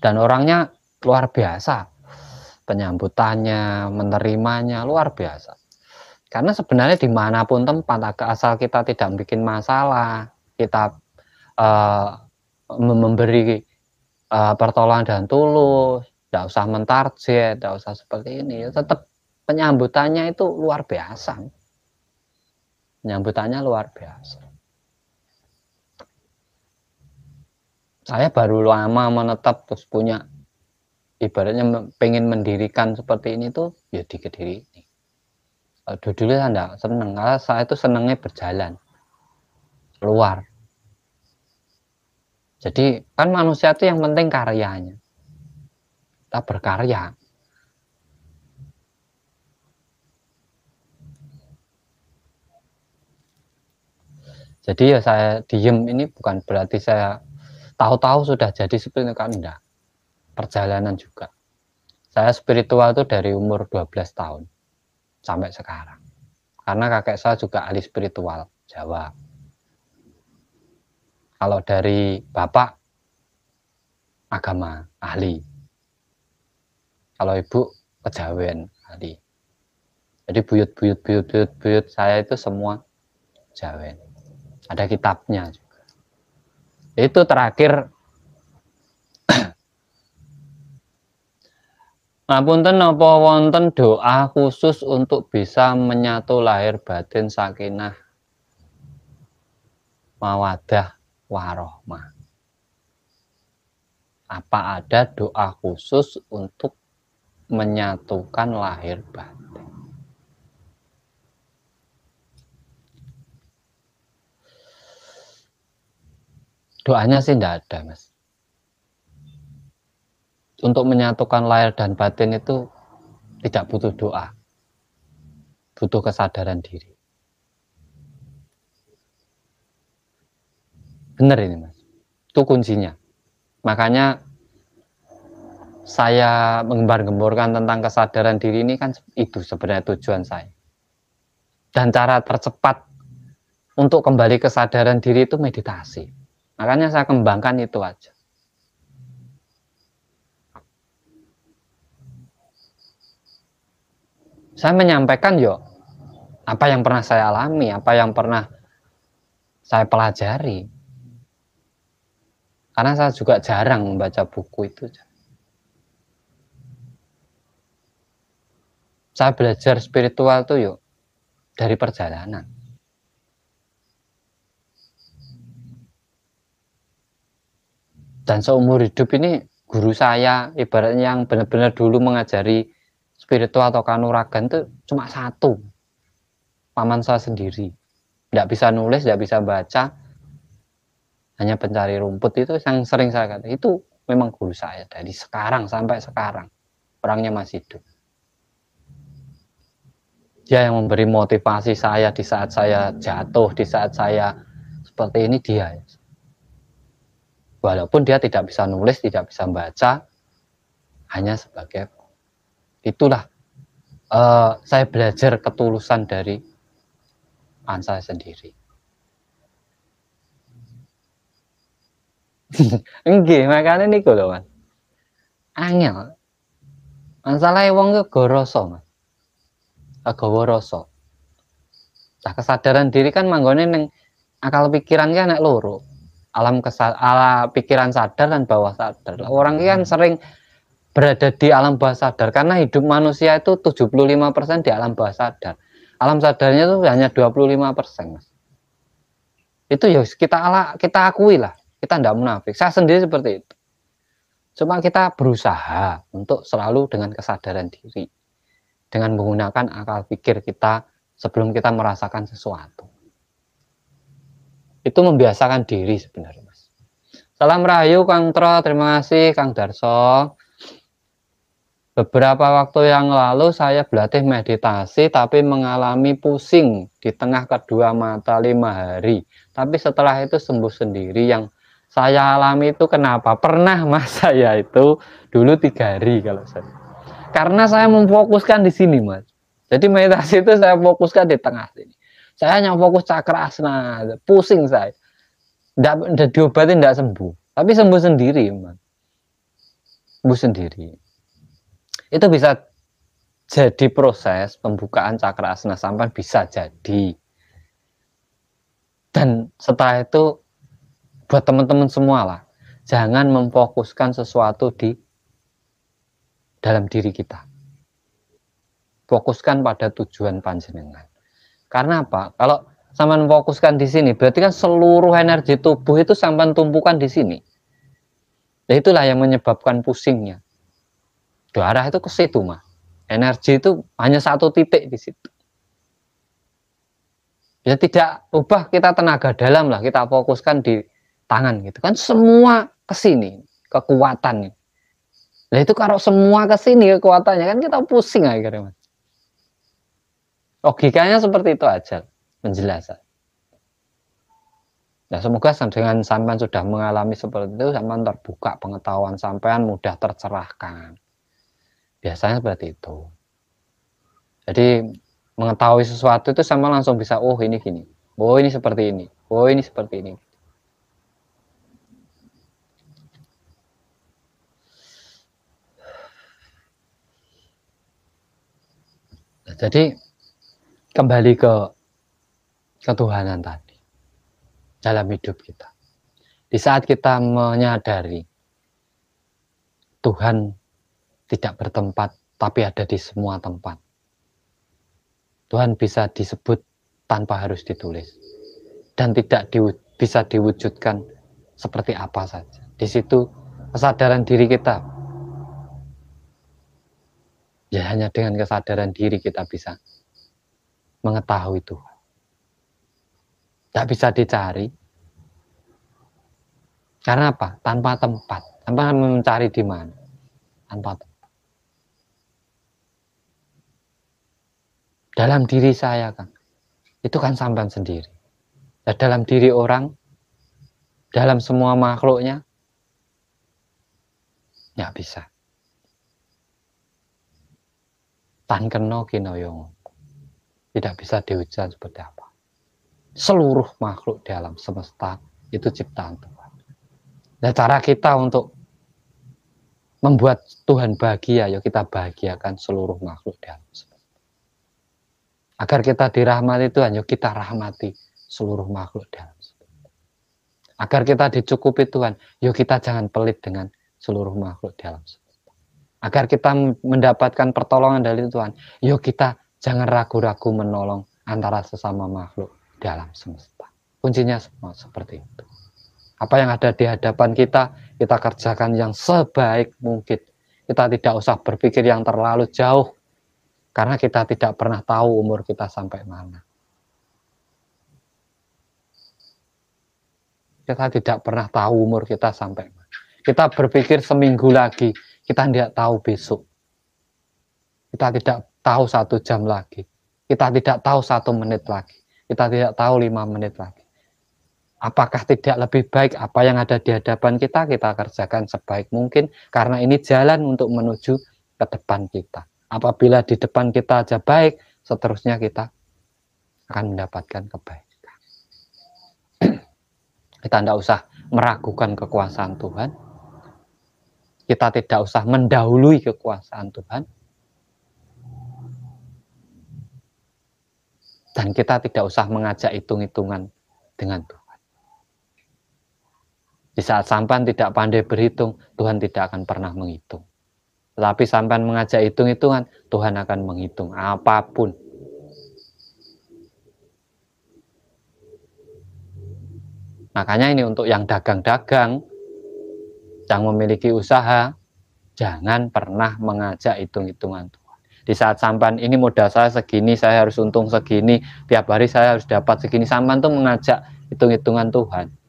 Dan orangnya luar biasa, penyambutannya, menerimanya luar biasa. Karena sebenarnya dimanapun tempat, asal kita tidak bikin masalah, kita memberi pertolongan dan tulus, tidak usah mentarget, tidak usah seperti ini, tetap penyambutannya itu luar biasa. Penyambutannya luar biasa. Saya baru lama menetap terus punya, ibaratnya pengen mendirikan seperti ini tuh ya di Kediri ini. Dulu saya enggak seneng, karena saya itu senangnya berjalan keluar. Jadi kan manusia itu yang penting karyanya, kita berkarya. Jadi ya saya diem ini bukan berarti saya tahu-tahu sudah jadi seperti itu, kan enggak. Perjalanan juga. Saya spiritual itu dari umur 12 tahun sampai sekarang. Karena kakek saya juga ahli spiritual Jawa. Kalau dari bapak agama ahli. Kalau ibu kejawen ahli. Jadi buyut saya itu semua Jawen. Ada kitabnya juga. Itu terakhir. Ngapunten napa wonten doa khusus untuk bisa menyatu lahir batin sakinah mawadah warohmah? Apa ada doa khusus untuk menyatukan lahir batin? Doanya sih tidak ada, Mas. untuk menyatukan lahir dan batin itu tidak butuh doa, butuh kesadaran diri. Benar ini Mas, itu kuncinya. Makanya saya menggembar-gemborkan tentang kesadaran diri ini kan itu sebenarnya tujuan saya. Dan cara tercepat untuk kembali kesadaran diri itu meditasi. Makanya saya kembangkan itu aja. Saya menyampaikan apa yang pernah saya alami, apa yang pernah saya pelajari. Karena saya juga jarang membaca buku itu. Saya belajar spiritual tuh dari perjalanan. Dan seumur hidup ini guru saya ibaratnya yang benar-benar dulu mengajari spiritual atau kanuragan itu cuma satu, paman saya sendiri. Tidak bisa nulis, tidak bisa baca, hanya pencari rumput. Itu yang sering saya kata, itu memang guru saya dari sekarang sampai sekarang. Orangnya masih hidup. Dia yang memberi motivasi saya di saat saya jatuh, di saat saya seperti ini, dia. Walaupun dia tidak bisa nulis, tidak bisa baca, hanya sebagai itulah saya belajar ketulusan dari saya sendiri. Enggak, makanya nih lho Mas. Angel. Masalah wong ke goroso Mas. Agawa rasa. Nah, kesadaran diri kan manggone ning akal pikiran kan nek loro. Alam pikiran sadar dan bawah sadar. Orang kan sering berada di alam bawah sadar karena hidup manusia itu 75% di alam bawah sadar. Alam sadarnya itu hanya 25%, Mas. Itu kita akui lah. Kita tidak munafik. Saya sendiri seperti itu. Cuma kita berusaha untuk selalu dengan kesadaran diri. Dengan menggunakan akal pikir kita sebelum kita merasakan sesuatu. Itu membiasakan diri sebenarnya, Mas. Salam rahayu Kang Tro, terima kasih Kang Darso. Beberapa waktu yang lalu saya berlatih meditasi tapi mengalami pusing di tengah kedua mata 5 hari. Tapi setelah itu sembuh sendiri. Yang saya alami itu kenapa? Pernah Mas saya itu dulu 3 hari kalau saya. Karena saya memfokuskan di sini, Mas. Jadi meditasi itu saya fokuskan di tengah sini. Saya hanya fokus cakra asna, pusing saya. Tidak diobatin, tidak sembuh. Tapi sembuh sendiri, Mas. Sembuh sendiri. Itu bisa jadi proses pembukaan cakra asna sampai bisa jadi. Dan setelah itu buat teman-teman semua lah, jangan memfokuskan sesuatu di dalam diri kita. Fokuskan pada tujuan panjenengan. Karena apa? Kalau sampean fokuskan di sini, berarti kan seluruh energi tubuh itu sampean tumpukan di sini. Dan itulah yang menyebabkan pusingnya. Darah itu ke situ, Mas. Energi itu hanya satu titik di situ. Ya tidak ubah kita tenaga dalam lah, kita fokuskan di tangan gitu kan, semua ke sini kekuatan. Nah itu kalau semua ke sini kekuatannya kan kita pusing akhirnya, Mas. Logikanya seperti itu aja, penjelasan. Nah, semoga dengan sampean sudah mengalami seperti itu, sampean terbuka pengetahuan sampean, mudah tercerahkan. Biasanya seperti itu. Jadi mengetahui sesuatu itu sampean langsung bisa, oh ini gini, oh ini seperti ini, oh ini seperti ini. Nah, jadi kembali ke ketuhanan tadi dalam hidup kita. Di saat kita menyadari Tuhan tidak bertempat tapi ada di semua tempat, Tuhan bisa disebut tanpa harus ditulis dan tidak bisa diwujudkan seperti apa saja. Di situ kesadaran diri kita, ya hanya dengan kesadaran diri kita bisa mengetahui Tuhan. Tidak bisa dicari. Karena apa? Tanpa tempat. Tanpa mencari di mana. tanpa tempat. Dalam diri saya kan, itu kan sampean sendiri. Dan dalam diri orang, dalam semua makhluknya, nggak bisa. Tan kena kinoyong, tidak bisa diujar seperti apa. Seluruh makhluk di alam semesta itu ciptaan Tuhan. Nah, cara kita untuk membuat Tuhan bahagia, ya kita bahagiakan seluruh makhluk di alam semesta. Agar kita dirahmati Tuhan, ya kita rahmati seluruh makhluk di alam semesta. Agar kita dicukupi Tuhan, ya kita jangan pelit dengan seluruh makhluk di alam semesta. Agar kita mendapatkan pertolongan dari Tuhan, ya kita jangan ragu-ragu menolong antara sesama makhluk di alam semesta. Kuncinya semua seperti itu. Apa yang ada di hadapan kita kerjakan yang sebaik mungkin. Kita tidak usah berpikir yang terlalu jauh, karena kita tidak pernah tahu umur kita sampai mana. Kita tidak pernah tahu umur kita sampai mana. Kita berpikir seminggu lagi, kita tidak tahu besok. Kita tidak tahu 1 jam lagi. Kita tidak tahu 1 menit lagi. Kita tidak tahu 5 menit lagi. Apakah tidak lebih baik apa yang ada di hadapan kita kerjakan sebaik mungkin, karena ini jalan untuk menuju ke depan kita. Apabila di depan kita aja baik, seterusnya kita akan mendapatkan kebaikan. Kita tidak usah meragukan kekuasaan Tuhan. Kita tidak usah mendahului kekuasaan Tuhan. Dan kita tidak usah mengajak hitung-hitungan dengan Tuhan. Di saat sampean tidak pandai berhitung, Tuhan tidak akan pernah menghitung. Tetapi sampean mengajak hitung-hitungan, Tuhan akan menghitung apapun. Makanya ini untuk yang dagang-dagang, yang memiliki usaha, jangan pernah mengajak hitung-hitungan Tuhan. Di saat sampan ini modal saya segini, saya harus untung segini, tiap hari saya harus dapat segini, sampan tuh mengajak hitung-hitungan Tuhan.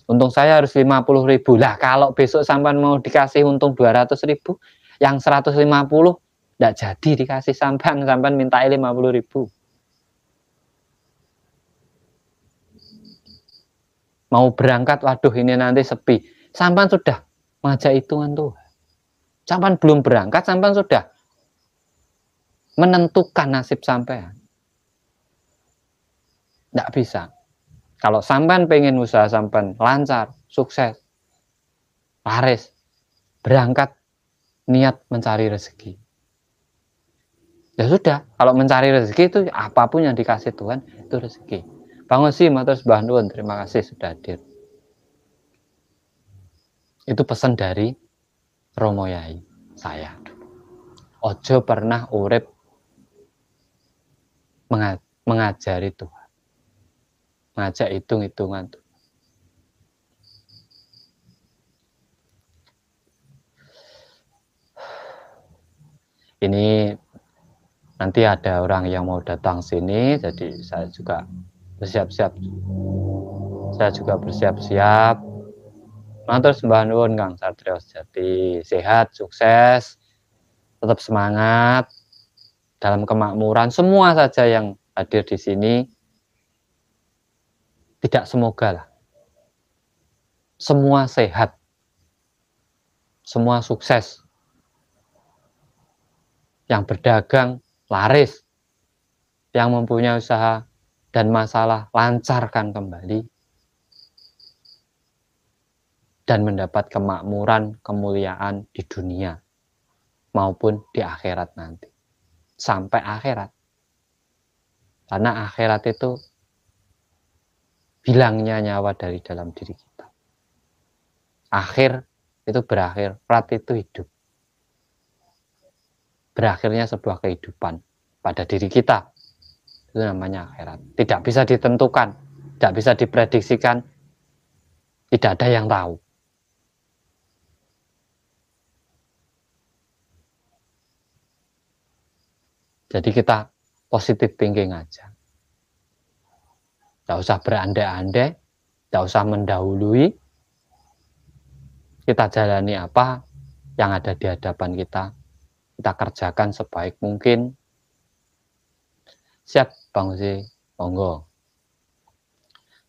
Untung saya harus 50.000. Lah kalau besok sampan mau dikasih untung 200.000, yang 150 tidak jadi dikasih sampan minta 50.000. Mau berangkat, waduh ini nanti sepi. Sampan sudah mengajak hitungan Tuhan. Sampan belum berangkat, sampan sudah menentukan nasib sampean. Tidak bisa. Kalau sampean pengen usaha sampean lancar, sukses, laris, berangkat niat mencari rezeki. Ya sudah, kalau mencari rezeki itu apapun yang dikasih Tuhan itu rezeki. Bang Osi, matur sembah nuwun, terima kasih sudah hadir. Itu pesan dari Romo Yai saya. Ojo pernah urip mengajari Tuhan, mengajak hitung-hitungan Tuhan. Ini nanti ada orang yang mau datang sini, jadi saya juga bersiap-siap. Saya juga bersiap-siap. Matur sembah nuwun Kang Satrio Sejati, sehat, sukses, tetap semangat dalam kemakmuran. Semua saja yang hadir di sini, tidak semoga lah, semua sehat, semua sukses, yang berdagang laris, yang mempunyai usaha dan masalah lancarkan kembali, dan mendapat kemakmuran, kemuliaan di dunia maupun di akhirat nanti. Sampai akhirat. Karena akhirat itu hilangnya nyawa dari dalam diri kita. Akhir itu berakhir, rat itu hidup. Berakhirnya sebuah kehidupan pada diri kita. Itu namanya akhirat. Tidak bisa ditentukan, tidak bisa diprediksikan, tidak ada yang tahu. Jadi kita positif thinking aja. Tidak usah berandai-andai, tidak usah mendahului. Kita jalani apa, yang ada di hadapan kita kerjakan sebaik mungkin. Siap Bang Uzi, monggo.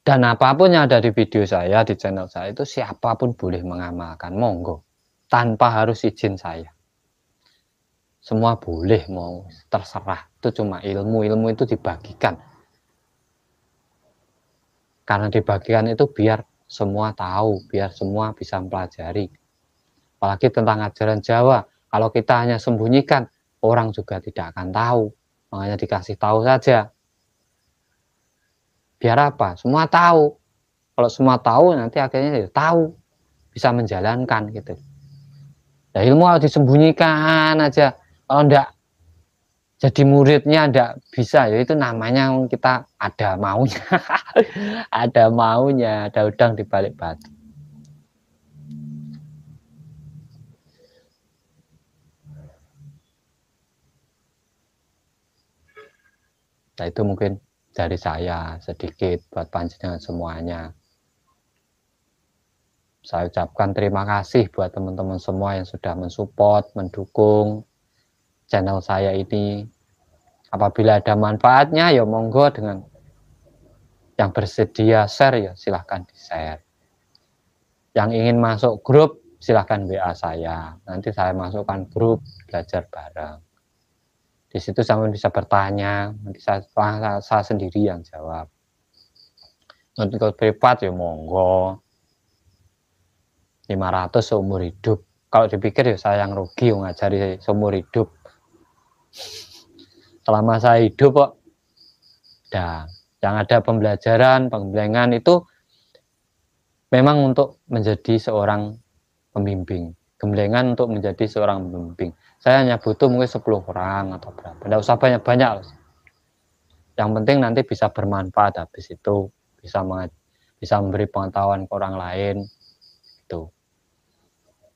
Dan apapun yang ada di video saya, di channel saya itu siapapun boleh mengamalkan, monggo. Tanpa harus izin saya. Semua boleh, mau terserah. Itu cuma ilmu itu dibagikan. Karena dibagikan itu biar semua tahu, biar semua bisa mempelajari. Apalagi tentang ajaran Jawa, kalau kita hanya sembunyikan, orang juga tidak akan tahu. Makanya dikasih tahu saja. Biar apa? Semua tahu. Kalau semua tahu, nanti akhirnya ya tahu, bisa menjalankan gitu. Nah, ilmu harus disembunyikan aja. Kalau enggak jadi muridnya enggak bisa, ya itu namanya kita ada maunya. Ada maunya, ada udang di balik batu. Nah, itu mungkin dari saya sedikit buat panjenengan semuanya. Saya ucapkan terima kasih buat teman-teman semua yang sudah mensupport, mendukung channel saya ini. Apabila ada manfaatnya ya monggo, dengan yang bersedia share ya silahkan di share. Yang ingin masuk grup silahkan WA saya. Nanti saya masukkan grup belajar bareng. Di situ sampai bisa bertanya, nanti saya sendiri yang jawab. Untuk privat ya monggo. 500 seumur hidup. Kalau dipikir ya saya yang rugi ngajari seumur hidup. Selama saya hidup kok. Dan yang ada pembelajaran, pengembangan itu memang untuk menjadi seorang pembimbing. Gemblengan untuk menjadi seorang pembimbing. Saya hanya butuh mungkin 10 orang atau berapa. Tidak usah banyak-banyak. Yang penting nanti bisa bermanfaat habis itu. Bisa memberi pengetahuan ke orang lain. Itu.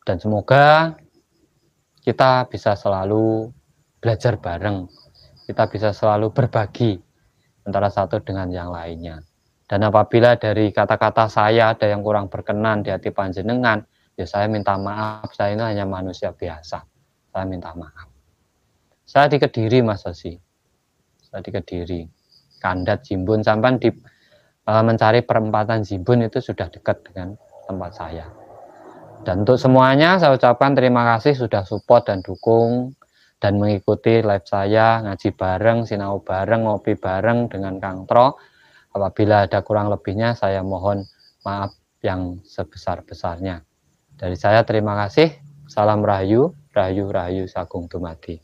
Dan semoga kita bisa selalu belajar bareng. Kita bisa selalu berbagi antara satu dengan yang lainnya. Dan apabila dari kata-kata saya ada yang kurang berkenan di hati panjenengan, ya saya minta maaf. Saya ini hanya manusia biasa. Saya minta maaf. Saya di Kediri Mas Osi. Saya di Kediri. Kandat Jimbun, sampai di mencari perempatan Jimbun itu sudah dekat dengan tempat saya. Dan untuk semuanya saya ucapkan terima kasih sudah support dan dukung dan mengikuti live saya, ngaji bareng, sinau bareng, ngopi bareng dengan Kang Tro. Apabila ada kurang lebihnya saya mohon maaf yang sebesar-besarnya. Dari saya terima kasih. Salam Rahayu, Rahayu, Rahayu Sagung Dumadi.